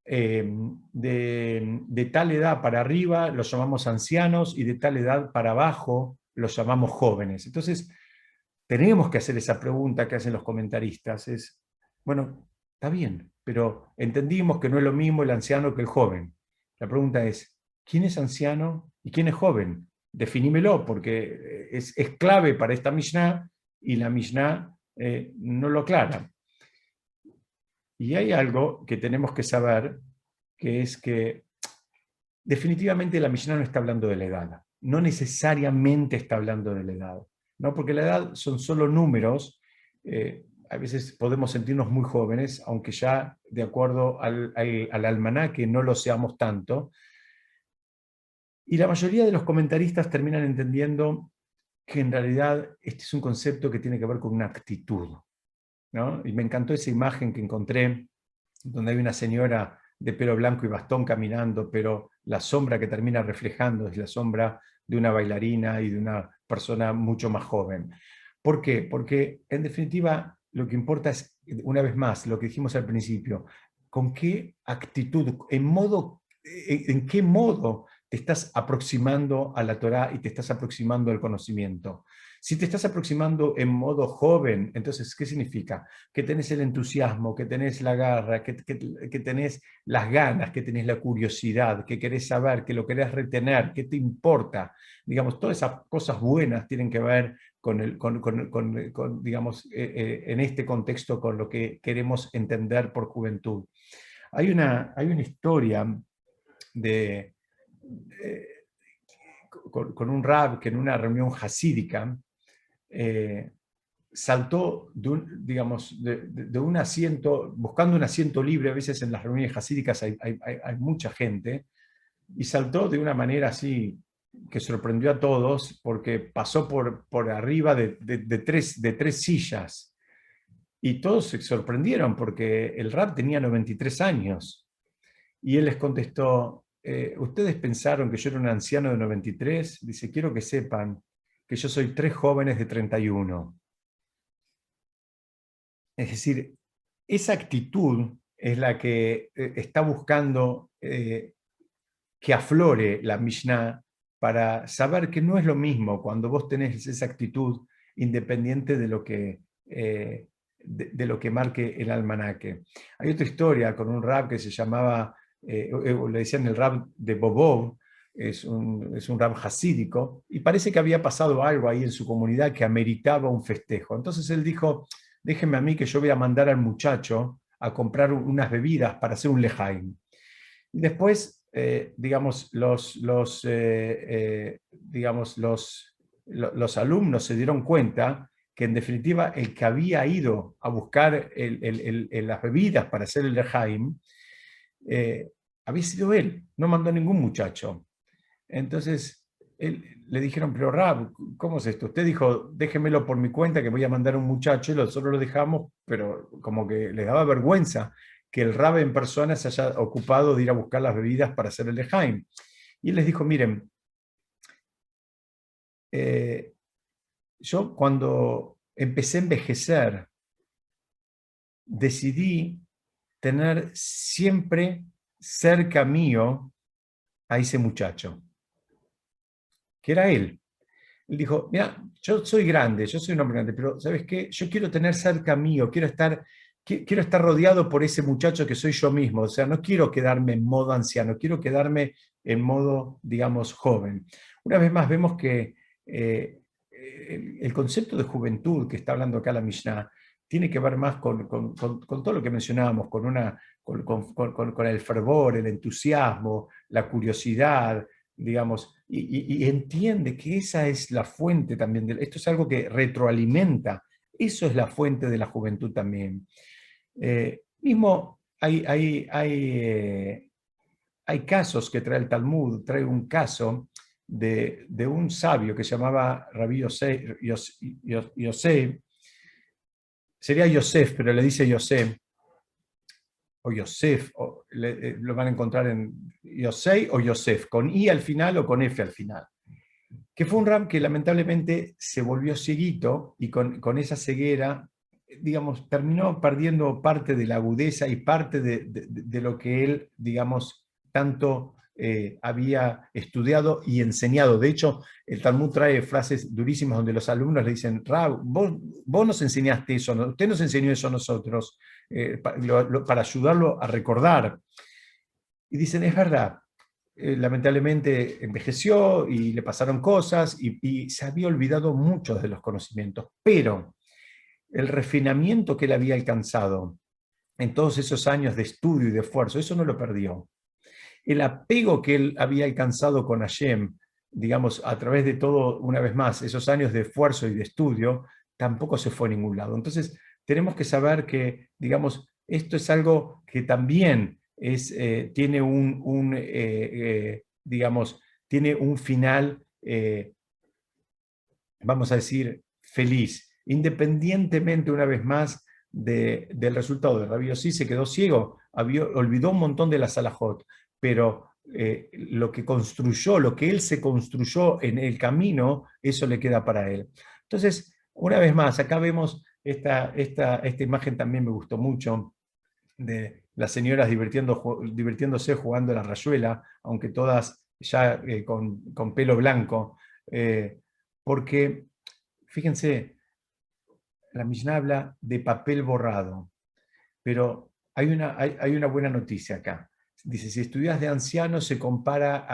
de tal edad para arriba los llamamos ancianos y de tal edad para abajo los llamamos jóvenes. Entonces, tenemos que hacer esa pregunta que hacen los comentaristas, es, bueno, está bien, pero entendimos que no es lo mismo el anciano que el joven. La pregunta es, ¿quién es anciano y quién es joven? Definímelo, porque es clave para esta Mishnah y la Mishnah no lo aclara. Y hay algo que tenemos que saber, que es que definitivamente la Mishnah no está hablando de la edad, no necesariamente está hablando de la edad, ¿no? Porque la edad son solo números, a veces podemos sentirnos muy jóvenes, aunque ya de acuerdo al almanaque no lo seamos tanto, y la mayoría de los comentaristas terminan entendiendo que en realidad este es un concepto que tiene que ver con una actitud, ¿no? Y me encantó esa imagen que encontré, donde hay una señora de pelo blanco y bastón caminando, pero la sombra que termina reflejando es la sombra de una bailarina y de una persona mucho más joven. ¿Por qué? Porque en definitiva lo que importa es, una vez más, lo que dijimos al principio, con qué actitud, en qué modo te estás aproximando a la Torá y te estás aproximando al conocimiento. Si te estás aproximando en modo joven, entonces, ¿qué significa? Que tenés el entusiasmo, que tenés la garra, que tenés las ganas, que tenés la curiosidad, que querés saber, que lo querés retener, que te importa. Digamos, todas esas cosas buenas tienen que ver digamos, en este contexto con lo que queremos entender por juventud. Hay una historia de, eh, con un rab que en una reunión hasídica saltó digamos, de un asiento, buscando un asiento libre. A veces en las reuniones hasídicas hay mucha gente, y saltó de una manera así que sorprendió a todos, porque pasó por arriba de tres sillas, y todos se sorprendieron porque el rab tenía 93 años, y él les contestó, ¿ustedes pensaron que yo era un anciano de 93? Dice, quiero que sepan que yo soy 3 jóvenes de 31. Es decir, esa actitud es la que está buscando que aflore la Mishnah, para saber que no es lo mismo cuando vos tenés esa actitud independiente de lo que marque el almanaque. Hay otra historia con un rab que se llamaba, le decían el rab de Bobov, es un rab hasídico, y parece que había pasado algo ahí en su comunidad que ameritaba un festejo. Entonces él dijo, déjenme a mí que yo voy a mandar al muchacho a comprar unas bebidas para hacer un lejaim. Y después, digamos, los alumnos se dieron cuenta que en definitiva el que había ido a buscar las bebidas para hacer el lejaim había sido él, no mandó ningún muchacho. Entonces le dijeron, pero Rab, ¿cómo es esto? Usted dijo, déjemelo por mi cuenta que voy a mandar a un muchacho, y nosotros lo dejamos, pero como que les daba vergüenza que el Rab en persona se haya ocupado de ir a buscar las bebidas para hacer el lejaim. Y él les dijo, miren, yo cuando empecé a envejecer, decidí tener siempre cerca mío a ese muchacho, que era él. Él dijo, mira, yo soy grande, yo soy un hombre grande, pero ¿sabes qué? Yo quiero tener cerca mío, quiero estar rodeado por ese muchacho que soy yo mismo. O sea, no quiero quedarme en modo anciano, quiero quedarme en modo, digamos, joven. Una vez más vemos que el concepto de juventud que está hablando acá la Mishnah tiene que ver más con todo lo que mencionábamos, con el fervor, el entusiasmo, la curiosidad, digamos, y entiende que esa es la fuente también. Esto es algo que retroalimenta, eso es la fuente de la juventud también. Mismo hay casos que trae el Talmud, trae un caso de un sabio que se llamaba Rabí Yosef, sería Yosef, pero le dice Yosef, o Yosef, lo van a encontrar en Yosei o Yosef, con I al final o con F al final. que fue un Ram que lamentablemente se volvió cieguito y con esa ceguera, digamos, terminó perdiendo parte de la agudeza y parte de lo que él, digamos, tanto había estudiado y enseñado. De hecho, el Talmud trae frases durísimas donde los alumnos le dicen, Rab, vos nos enseñaste eso, usted nos enseñó eso a nosotros, para ayudarlo a recordar. Y dicen, es verdad, lamentablemente envejeció y le pasaron cosas y se había olvidado muchos de los conocimientos, pero el refinamiento que él había alcanzado en todos esos años de estudio y de esfuerzo, eso no lo perdió. El apego que él había alcanzado con Hashem, digamos, a través de todo, una vez más, esos años de esfuerzo y de estudio, tampoco se fue a ningún lado. Entonces, tenemos que saber que, digamos, esto es algo que también tiene digamos, tiene un final, vamos a decir, feliz, independientemente, una vez más, del resultado de Rabbi Yossi. Se quedó ciego, olvidó un montón de la Salahot, pero lo que construyó, lo que él se construyó en el camino, eso le queda para él. Entonces, una vez más, acá vemos esta imagen, también me gustó mucho, de las señoras divirtiéndose jugando a la rayuela, aunque todas ya con pelo blanco, porque, fíjense, la Mishnah habla de papel borrado, pero hay una buena noticia acá. Dice, si estudias de anciano se compara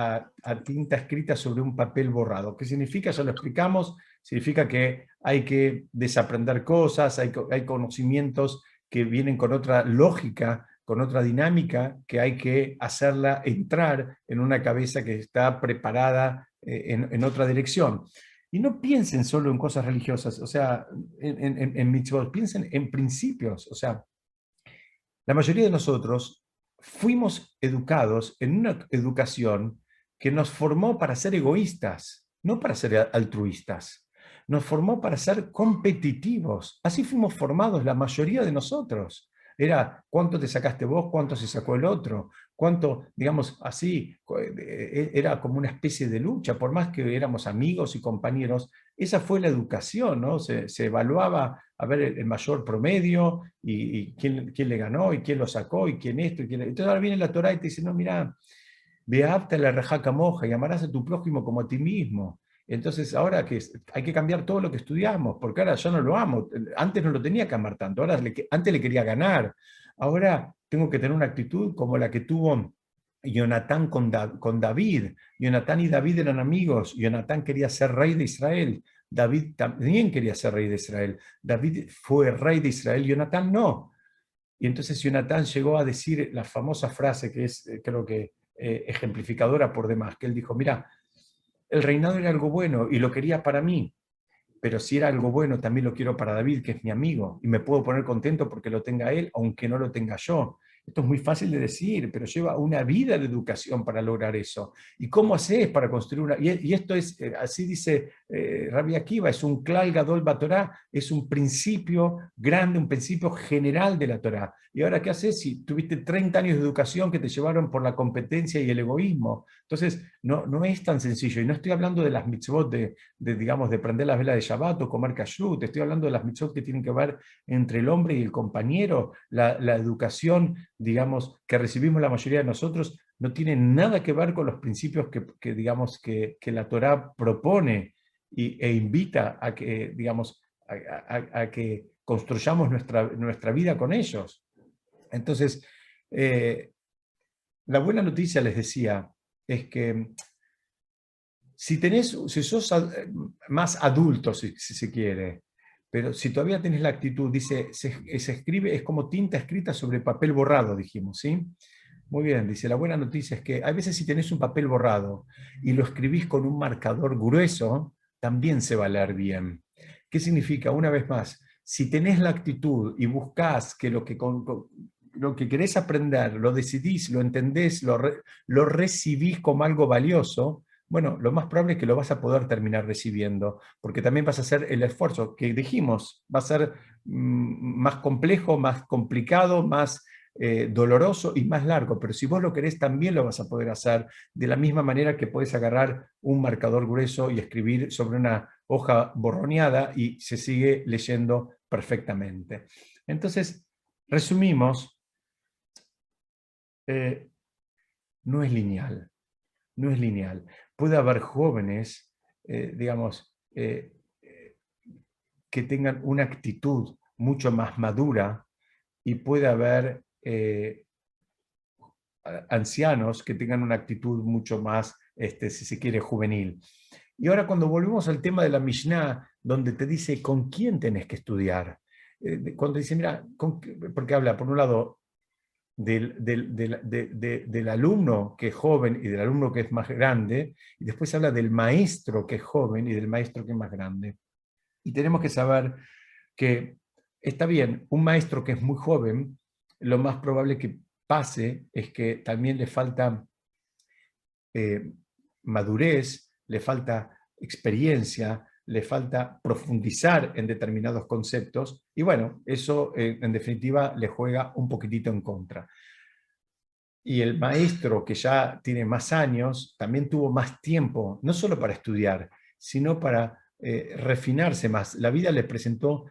a tinta escrita sobre un papel borrado. ¿Qué significa? Ya lo explicamos. Significa que hay que desaprender cosas, hay conocimientos que vienen con otra lógica, con otra dinámica, que hay que hacerla entrar en una cabeza que está preparada en otra dirección. Y no piensen solo en cosas religiosas, o sea, en mitzvot, piensen en principios, o sea, la mayoría de nosotros fuimos educados en una educación que nos formó para ser egoístas, no para ser altruistas. Nos formó para ser competitivos. Así fuimos formados la mayoría de nosotros. Era cuánto te sacaste vos, cuánto se sacó el otro, cuánto, digamos así, era como una especie de lucha, por más que éramos amigos y compañeros. Esa fue la educación, ¿no? Se evaluaba a ver el mayor promedio y quién le ganó y quién lo sacó y quién esto. Entonces ahora viene la Torá y te dice, no, mira, veapta la rejaca moja y amarás a tu prójimo como a ti mismo. Entonces ahora que hay que cambiar todo lo que estudiamos, porque ahora yo no lo amo. Antes no lo tenía que amar tanto, antes le quería ganar. Ahora tengo que tener una actitud como la que tuvo Jonatán con David. Jonatán y David eran amigos. Jonatán quería ser rey de Israel. David también quería ser rey de Israel. David fue rey de Israel, Jonatán no. Y entonces Jonatán llegó a decir la famosa frase que es, creo que, ejemplificadora por demás, que él dijo, mira, el reinado era algo bueno y lo quería para mí, pero si era algo bueno también lo quiero para David, que es mi amigo, y me puedo poner contento porque lo tenga él, aunque no lo tenga yo. Esto es muy fácil de decir, pero lleva una vida de educación para lograr eso. ¿Y cómo haces para construir una? Y esto es, así dice Rabbi Akiva, es un klal gadol batorá, es un principio grande, un principio general de la Torá. ¿Y ahora qué haces si tuviste 30 años de educación que te llevaron por la competencia y el egoísmo? Entonces, no es tan sencillo. Y no estoy hablando de las mitzvot digamos, de prender las velas de Shabbat o comer kashrut. Estoy hablando de las mitzvot que tienen que ver entre el hombre y el compañero. La educación, digamos, que recibimos la mayoría de nosotros, no tiene nada que ver con los principios digamos, que la Torá propone e invita a que, digamos, a que construyamos nuestra vida con ellos. Entonces, la buena noticia, les decía, es que si sos más adulto, si se quiere, pero si todavía tenés la actitud, dice, se escribe, es como tinta escrita sobre papel borrado, dijimos, ¿sí? Muy bien, dice, la buena noticia es que a veces si tenés un papel borrado y lo escribís con un marcador grueso, también se va a leer bien. ¿Qué significa? Una vez más, si tenés la actitud y buscás que lo que querés aprender, lo decidís, lo entendés, lo recibís como algo valioso, bueno, lo más probable es que lo vas a poder terminar recibiendo, porque también vas a hacer el esfuerzo que dijimos, va a ser más complejo, más complicado, más doloroso y más largo, pero si vos lo querés también lo vas a poder hacer de la misma manera que podés agarrar un marcador grueso y escribir sobre una hoja borroneada y se sigue leyendo perfectamente. Entonces, resumimos, no es lineal, no es lineal. Puede haber jóvenes, digamos, que tengan una actitud mucho más madura y puede haber ancianos que tengan una actitud mucho más, si se quiere, juvenil. Y ahora cuando volvemos al tema de la Mishnah, donde te dice con quién tenés que estudiar, cuando dice, mira, porque habla por un lado del alumno que es joven y del alumno que es más grande, y después habla del maestro que es joven y del maestro que es más grande. Y tenemos que saber que está bien, un maestro que es muy joven, lo más probable que pase es que también le falta madurez, le falta experiencia, le falta profundizar en determinados conceptos, y bueno, eso en definitiva le juega un poquitito en contra. Y el maestro que ya tiene más años, también tuvo más tiempo, no solo para estudiar, sino para refinarse más. La vida le presentó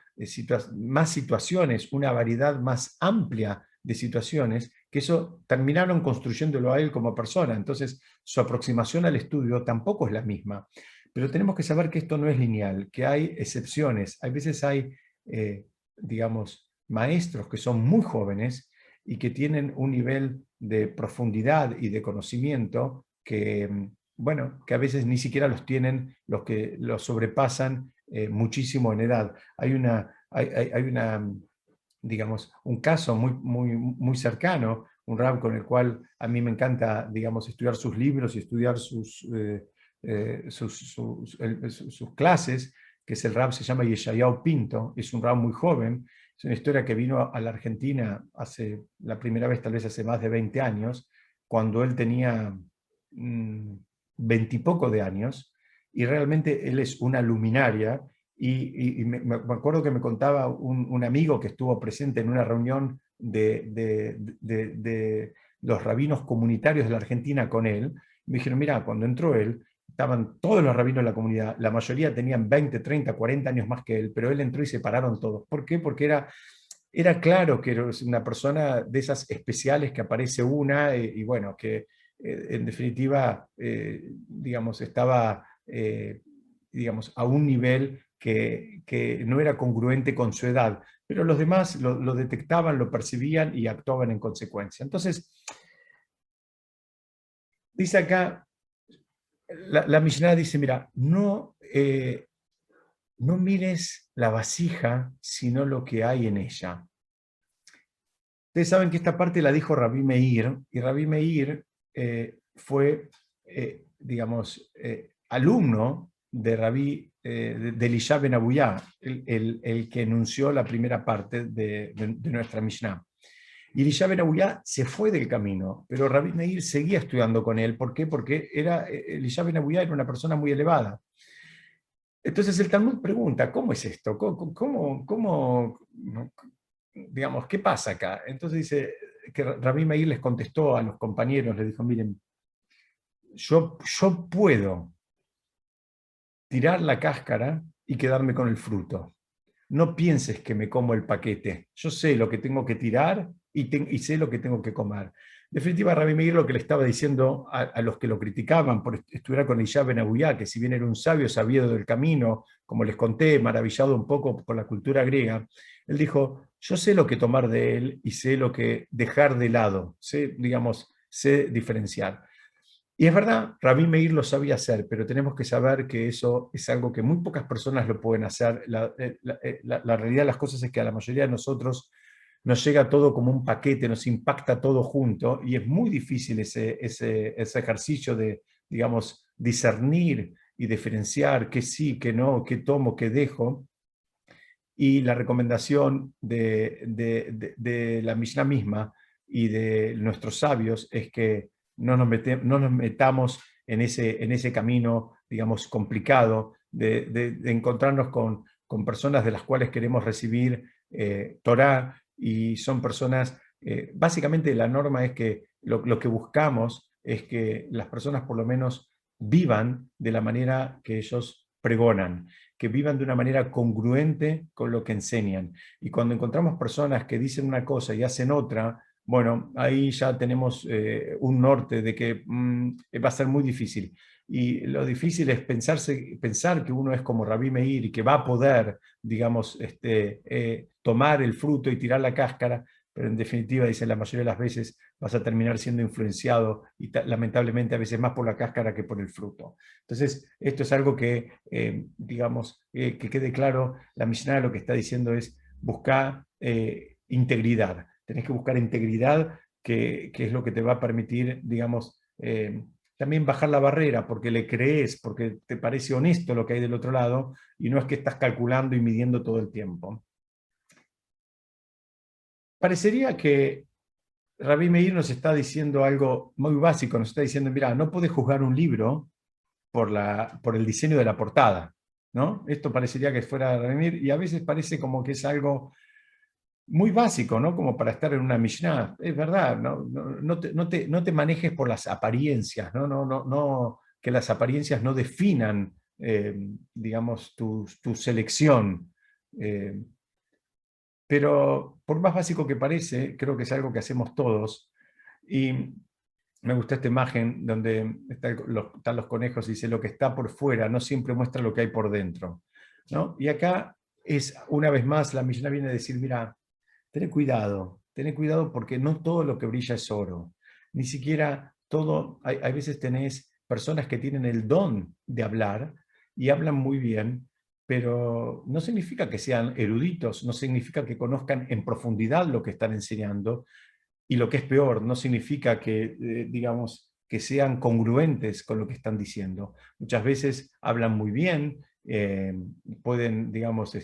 más situaciones, una variedad más amplia de situaciones, que eso terminaron construyéndolo a él como persona. Entonces, su aproximación al estudio tampoco es la misma. Pero tenemos que saber que esto no es lineal, que hay excepciones. Hay veces hay, digamos, maestros que son muy jóvenes y que tienen un nivel de profundidad y de conocimiento que, bueno, que a veces ni siquiera los tienen los que los sobrepasan muchísimo en edad. Hay una, digamos, un caso muy cercano, un rab con el cual a mí me encanta, digamos, estudiar sus libros y estudiar sus clases, que es el rab, se llama Yeshayahu Pinto, es un rab muy joven. Es una historia que vino a la Argentina la primera vez tal vez hace más de 20 años, cuando él tenía 20 y poco de años, y realmente él es una luminaria, y me acuerdo que me contaba un amigo que estuvo presente en una reunión de los rabinos comunitarios de la Argentina con él. Me dijeron, mira, cuando entró él, estaban todos los rabinos de la comunidad, la mayoría tenían 20, 30, 40 años más que él, pero él entró y se pararon todos. ¿Por qué? Porque era claro que era una persona de esas especiales que aparece una y bueno, que en definitiva, digamos, estaba digamos, a un nivel que no era congruente con su edad, pero los demás lo detectaban, lo percibían y actuaban en consecuencia. Entonces, dice acá, la Mishnah dice, mira, no mires la vasija, sino lo que hay en ella. Ustedes saben que esta parte la dijo Rabbi Meir, y Rabbi Meir fue, digamos, alumno de de Elisha ben Abuyá, el que enunció la primera parte de nuestra Mishnah. Y Elisha ben Abuyá se fue del camino, pero Rabbi Meir seguía estudiando con él. ¿Por qué? Porque Elisha ben Abuyá era una persona muy elevada. Entonces el Talmud pregunta, ¿cómo es esto? Digamos, ¿qué pasa acá? Entonces dice que Rabbi Meir les contestó a los compañeros, les dijo, miren, yo puedo tirar la cáscara y quedarme con el fruto. No pienses que me como el paquete. Yo sé lo que tengo que tirar y sé lo que tengo que comer. En definitiva, Rabbi Meir lo que le estaba diciendo a los que lo criticaban por estudiar con Elisha ben Abuyá, que si bien era un sabio sabido del camino, como les conté, maravillado un poco por la cultura griega, él dijo, yo sé lo que tomar de él y sé lo que dejar de lado, digamos, sé diferenciar. Y es verdad, Rabbi Meir lo sabía hacer, pero tenemos que saber que eso es algo que muy pocas personas lo pueden hacer. La realidad de las cosas es que a la mayoría de nosotros nos llega todo como un paquete, nos impacta todo junto, y es muy difícil ese ejercicio de, digamos, discernir y diferenciar qué sí, qué no, qué tomo, qué dejo. Y la recomendación de la Mishnah misma y de nuestros sabios es que no nos metamos en ese camino, digamos, complicado de encontrarnos con personas de las cuales queremos recibir Torah, y son personas básicamente la norma es que lo que buscamos es que las personas por lo menos vivan de la manera que ellos pregonan, que vivan de una manera congruente con lo que enseñan. Y cuando encontramos personas que dicen una cosa y hacen otra, bueno, ahí ya tenemos un norte de que va a ser muy difícil. Y lo difícil es pensar que uno es como Rabí Meir y que va a poder, digamos, tomar el fruto y tirar la cáscara, pero en definitiva, dicen la mayoría de las veces, vas a terminar siendo influenciado y lamentablemente a veces más por la cáscara que por el fruto. Entonces, esto es algo que, digamos, que quede claro, la Mishnah lo que está diciendo es buscar integridad. Tenés que buscar integridad, que es lo que te va a permitir, digamos, también bajar la barrera, porque le crees, porque te parece honesto lo que hay del otro lado, y no es que estás calculando y midiendo todo el tiempo. Parecería que Rabí Meir nos está diciendo algo muy básico, nos está diciendo, mira, no puedes juzgar un libro por el diseño de la portada, ¿no? Esto parecería que fuera Rabí Meir, y a veces parece como que es algo muy básico, ¿no? Como para estar en una Mishnah. Es verdad, no te manejes por las apariencias, no, que las apariencias no definan, digamos, tu selección. Eh, pero por más básico que parece, creo que es algo que hacemos todos. Y me gusta esta imagen donde están los conejos y dice, lo que está por fuera no siempre muestra lo que hay por dentro, ¿no? Y acá es, una vez más, la Mishnah viene a decir, mira, ten cuidado porque no todo lo que brilla es oro. Ni siquiera todo, hay veces tenés personas que tienen el don de hablar y hablan muy bien, pero no significa que sean eruditos, no significa que conozcan en profundidad lo que están enseñando, y lo que es peor, no significa que, digamos, que sean congruentes con lo que están diciendo. Muchas veces hablan muy bien, pueden, digamos,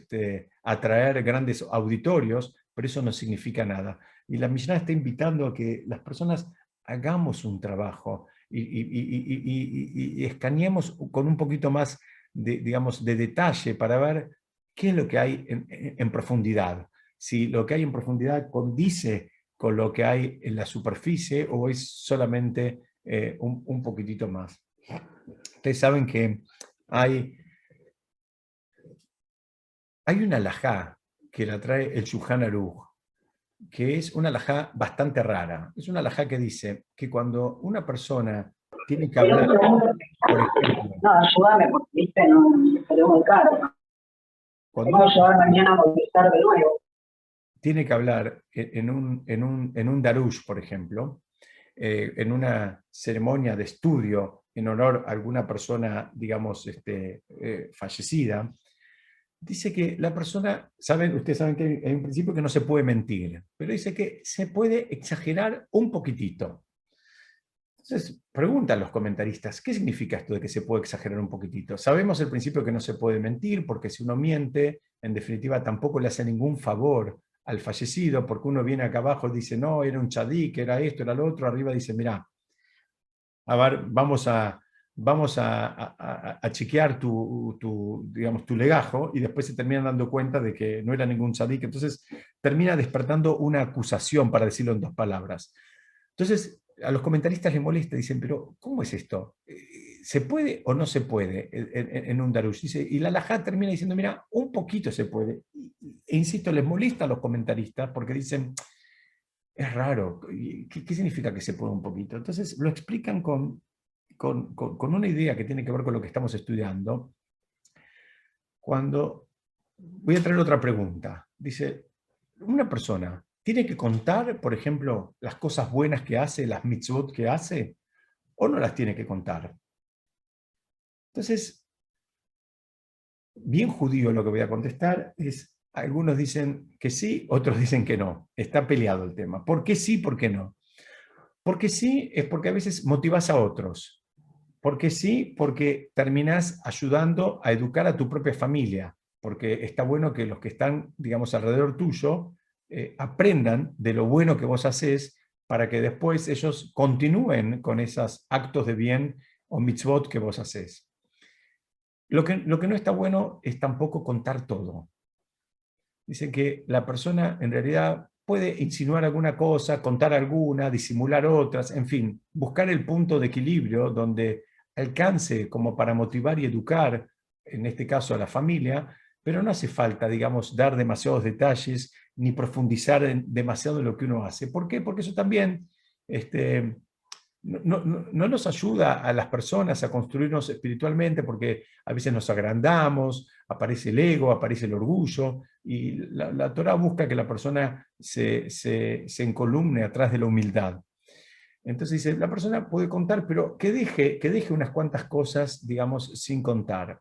atraer grandes auditorios, pero eso no significa nada. Y la Mishnah está invitando a que las personas hagamos un trabajo y escaneemos con un poquito más de, digamos, de detalle para ver qué es lo que hay en profundidad. Si lo que hay en profundidad condice con lo que hay en la superficie o es solamente un poquitito más. Ustedes saben que hay una alajá que la trae el Shulchan Aruch, que es una alajá bastante rara. Es una alajá que dice que cuando una persona tiene que hablar, por ejemplo, no, ayúdame porque viste, no, me salió muy caro. cuando Tengo una que llevar persona mañana a movilizar de nuevo. tiene que hablar en un darush, por ejemplo, en una ceremonia de estudio en honor a alguna persona, digamos, fallecida, dice que la persona, ustedes saben que hay un principio que no se puede mentir, pero dice que se puede exagerar un poquitito. Entonces, preguntan los comentaristas, ¿qué significa esto de que se puede exagerar un poquitito? Sabemos el principio que no se puede mentir, porque si uno miente, en definitiva tampoco le hace ningún favor al fallecido, porque uno viene acá abajo y dice, no, era un tzadik, era esto, era lo otro, arriba dice, mirá, a ver, vamos a chequear digamos, tu legajo, y después se terminan dando cuenta de que no era ningún tzadik, entonces termina despertando una acusación, para decirlo en dos palabras. Entonces, a los comentaristas les molesta, dicen, pero ¿cómo es esto? ¿Se puede o no se puede en un darush? Dice, y la halajá termina diciendo, mira, un poquito se puede. E insisto, les molesta a los comentaristas porque dicen, es raro, ¿qué significa que se puede un poquito? Entonces lo explican con una idea que tiene que ver con lo que estamos estudiando. Cuando, voy a traer otra pregunta, dice, una persona tiene que contar, por ejemplo, las cosas buenas que hace, las mitzvot que hace, o no las tiene que contar. Entonces, bien judío lo que voy a contestar es, algunos dicen que sí, otros dicen que no. Está peleado el tema. ¿Por qué sí, por qué no? Porque sí es porque a veces motivas a otros. Porque sí, porque terminas ayudando a educar a tu propia familia. Porque está bueno que los que están, digamos, alrededor tuyo aprendan de lo bueno que vos haces para que después ellos continúen con esos actos de bien o mitzvot que vos haces. Lo que no está bueno es tampoco contar todo. Dicen que la persona en realidad puede insinuar alguna cosa, contar alguna, disimular otras, en fin, buscar el punto de equilibrio donde alcance como para motivar y educar, en este caso a la familia, pero no hace falta, digamos, dar demasiados detalles ni profundizar demasiado en lo que uno hace. ¿Por qué? Porque eso también no nos ayuda a las personas a construirnos espiritualmente, porque a veces nos agrandamos, aparece el ego, aparece el orgullo, y la Torá busca que la persona se encolumne atrás de la humildad. Entonces dice, la persona puede contar, pero que deje unas cuantas cosas, digamos, sin contar.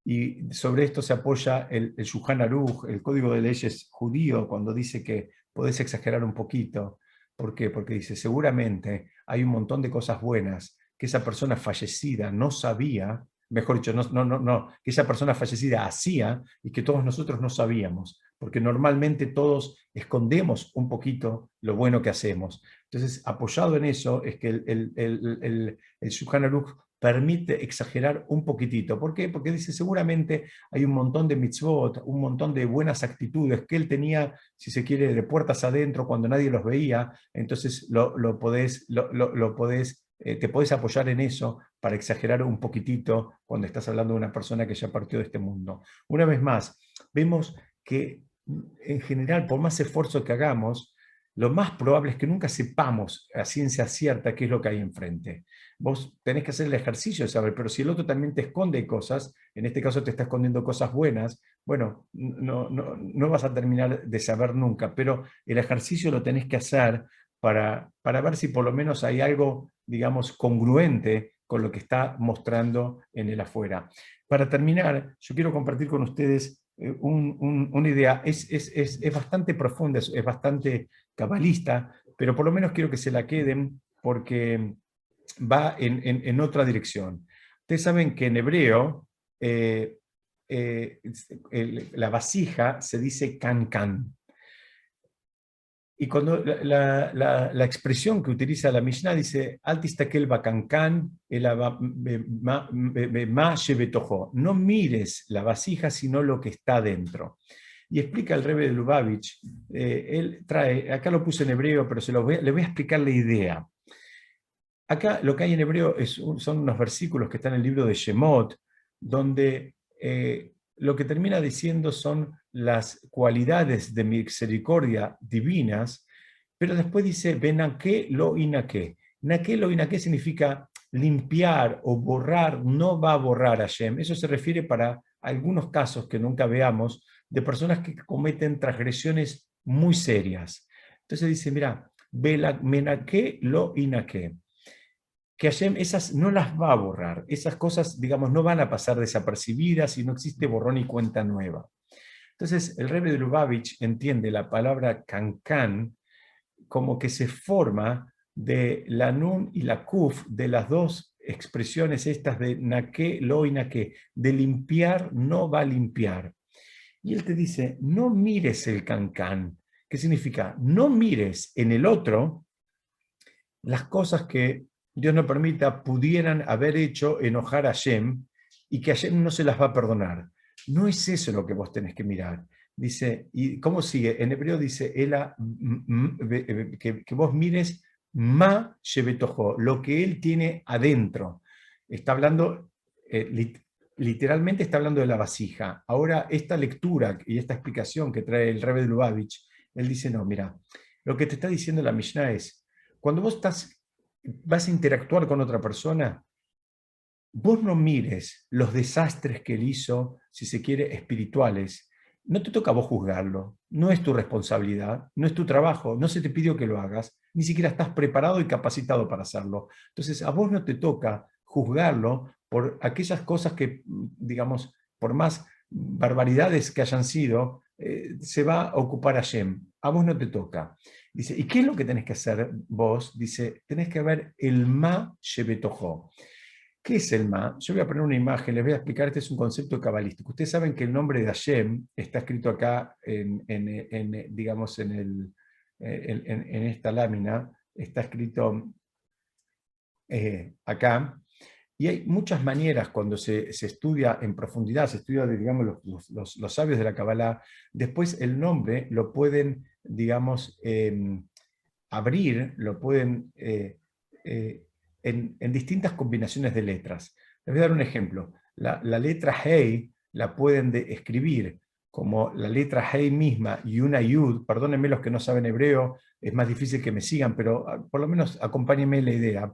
Y sobre esto se apoya el Shulchan Aruch, el Código de Leyes judío, cuando dice que podés exagerar un poquito. ¿Por qué? Porque dice, seguramente hay un montón de cosas buenas que esa persona fallecida no sabía, mejor dicho, que esa persona fallecida hacía y que todos nosotros no sabíamos, porque normalmente todos escondemos un poquito lo bueno que hacemos. Entonces, apoyado en eso, es que el Shulchan Aruch permite exagerar un poquitito. ¿Por qué? Porque dice, seguramente hay un montón de mitzvot, un montón de buenas actitudes que él tenía, si se quiere, de puertas adentro cuando nadie los veía, entonces te podés apoyar en eso para exagerar un poquitito cuando estás hablando de una persona que ya partió de este mundo. Una vez más, vemos que en general, por más esfuerzo que hagamos, lo más probable es que nunca sepamos a ciencia cierta qué es lo que hay enfrente. Vos tenés que hacer el ejercicio de saber, pero si el otro también te esconde cosas, en este caso te está escondiendo cosas buenas, bueno, no vas a terminar de saber nunca, pero el ejercicio lo tenés que hacer para ver si por lo menos hay algo, digamos, congruente con lo que está mostrando en el afuera. Para terminar, yo quiero compartir con ustedes una idea. Es bastante profunda, es bastante cabalista, pero por lo menos quiero que se la queden porque va en otra dirección. Ustedes saben que en hebreo la vasija se dice can. Y cuando la expresión que utiliza la Mishnah dice, Altistakel bacancan, no mires la vasija, sino lo que está dentro. Y explica el Rebbe de Lubavitch, él trae, acá lo puse en hebreo, pero le voy a explicar la idea. Acá lo que hay en hebreo son unos versículos que están en el libro de Shemot, donde lo que termina diciendo son las cualidades de misericordia divinas, pero después dice, Benaké lo inaké. Naké lo inaké significa limpiar o borrar, no va a borrar a Hashem. Eso se refiere para algunos casos que nunca veamos, de personas que cometen transgresiones muy serias. Entonces dice, mira, Menaké lo inaké, que Hashem esas no las va a borrar, esas cosas, digamos, no van a pasar desapercibidas y no existe borrón y cuenta nueva. Entonces, el Rebbe de Lubavitch entiende la palabra cancan como que se forma de la nun y la kuf, de las dos expresiones estas de naque, lo y naque, de limpiar, no va a limpiar. Y él te dice, no mires el cancan. ¿Qué significa? No mires en el otro las cosas que Dios no permita pudieran haber hecho enojar a Hashem y que Hashem no se las va a perdonar. No es eso lo que vos tenés que mirar. Dice, ¿y cómo sigue? En hebreo dice, que vos mires ma shebetojo, lo que él tiene adentro. Está hablando, literalmente está hablando de la vasija. Ahora, esta lectura y esta explicación que trae el Rebbe de Lubavitch, él dice, no, mira, lo que te está diciendo la Mishnah es, cuando vos vas a interactuar con otra persona, vos no mires los desastres que él hizo, si se quiere, espirituales. No te toca a vos juzgarlo, no es tu responsabilidad, no es tu trabajo, no se te pidió que lo hagas, ni siquiera estás preparado y capacitado para hacerlo. Entonces, a vos no te toca juzgarlo por aquellas cosas que, digamos, por más barbaridades que hayan sido, se va a ocupar Hashem. A vos no te toca. Dice, ¿y qué es lo que tenés que hacer vos? Dice, tenés que ver el ma shebetojo. ¿Qué es el ma? Yo voy a poner una imagen, les voy a explicar, este es un concepto cabalístico. Ustedes saben que el nombre de Hashem está escrito acá, digamos, en esta lámina, está escrito acá, y hay muchas maneras cuando se estudia en profundidad, se estudia, digamos, los sabios de la Kabbalah, después el nombre lo pueden digamos, abrir, lo pueden en distintas combinaciones de letras. Les voy a dar un ejemplo. La letra Hey la pueden escribir como la letra Hey misma y una Yud. Perdónenme los que no saben hebreo, es más difícil que me sigan, pero por lo menos acompáñenme la idea.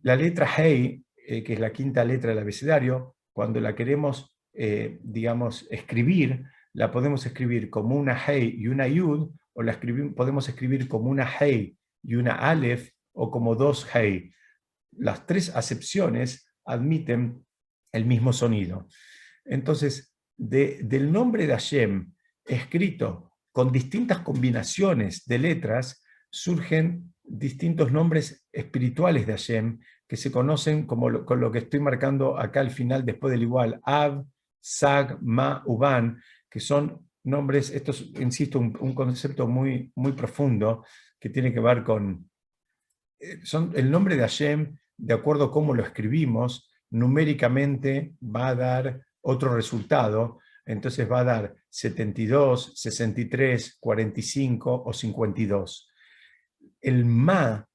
La letra Hey, que es la quinta letra del abecedario, cuando la queremos, digamos, escribir, la podemos escribir como una Hey y una Yud, o la podemos escribir como una Hey y una Aleph, o como dos Hey. Las tres acepciones admiten el mismo sonido. Entonces, del nombre de Hashem escrito con distintas combinaciones de letras, surgen distintos nombres espirituales de Hashem que se conocen como con lo que estoy marcando acá al final, después del igual, Ab, Sag, Ma, Uban, que son nombres, esto es, insisto, un concepto muy, muy profundo que tiene que ver con son el nombre de Hashem, de acuerdo a cómo lo escribimos, numéricamente va a dar otro resultado, entonces va a dar 72, 63, 45 o 52. El Ma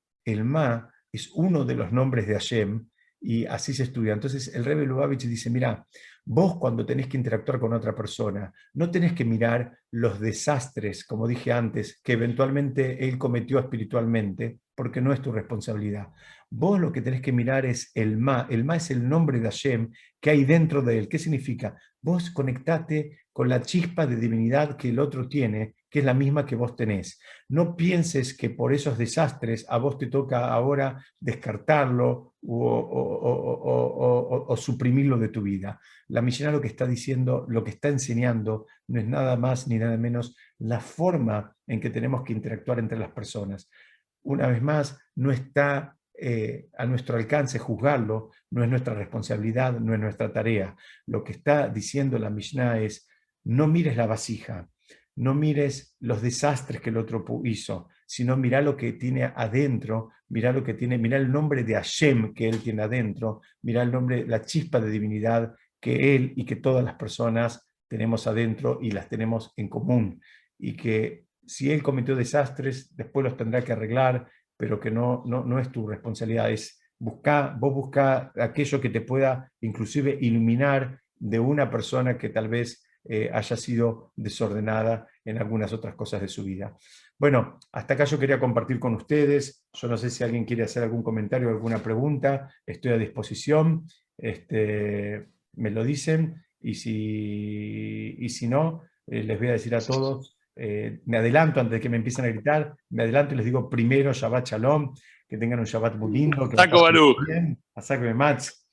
es uno de los nombres de Hashem y así se estudia. Entonces el Rebbe Lubavitch dice, mira, vos cuando tenés que interactuar con otra persona, no tenés que mirar los desastres, como dije antes, que eventualmente él cometió espiritualmente, porque no es tu responsabilidad. Vos lo que tenés que mirar es el Ma. El Ma es el nombre de Hashem que hay dentro de él. ¿Qué significa? Vos conectate con la chispa de divinidad que el otro tiene, que es la misma que vos tenés. No pienses que por esos desastres a vos te toca ahora descartarlo o suprimirlo de tu vida. La Mishnah lo que está diciendo, lo que está enseñando, no es nada más ni nada menos la forma en que tenemos que interactuar entre las personas. Una vez más, no está a nuestro alcance juzgarlo, no es nuestra responsabilidad, no es nuestra tarea. Lo que está diciendo la Mishnah es, no mires la vasija, no mires los desastres que el otro hizo, sino mira lo que tiene adentro, mira lo que tiene, mira el nombre de Hashem que él tiene adentro, mira el nombre, la chispa de divinidad que él y que todas las personas tenemos adentro y las tenemos en común. Y que si él cometió desastres, después los tendrá que arreglar, pero que no es tu responsabilidad, es vos busca aquello que te pueda inclusive iluminar de una persona que tal vez haya sido desordenada en algunas otras cosas de su vida. Bueno, hasta acá yo quería compartir con ustedes. Yo no sé si alguien quiere hacer algún comentario o alguna pregunta. Estoy a disposición. Me lo dicen. Y si no, les voy a decir a todos, me adelanto antes de que me empiecen a gritar, me adelanto y les digo primero Shabbat Shalom, que tengan un Shabbat muy lindo, que Saco Baruch. bien, a Sacre Matz.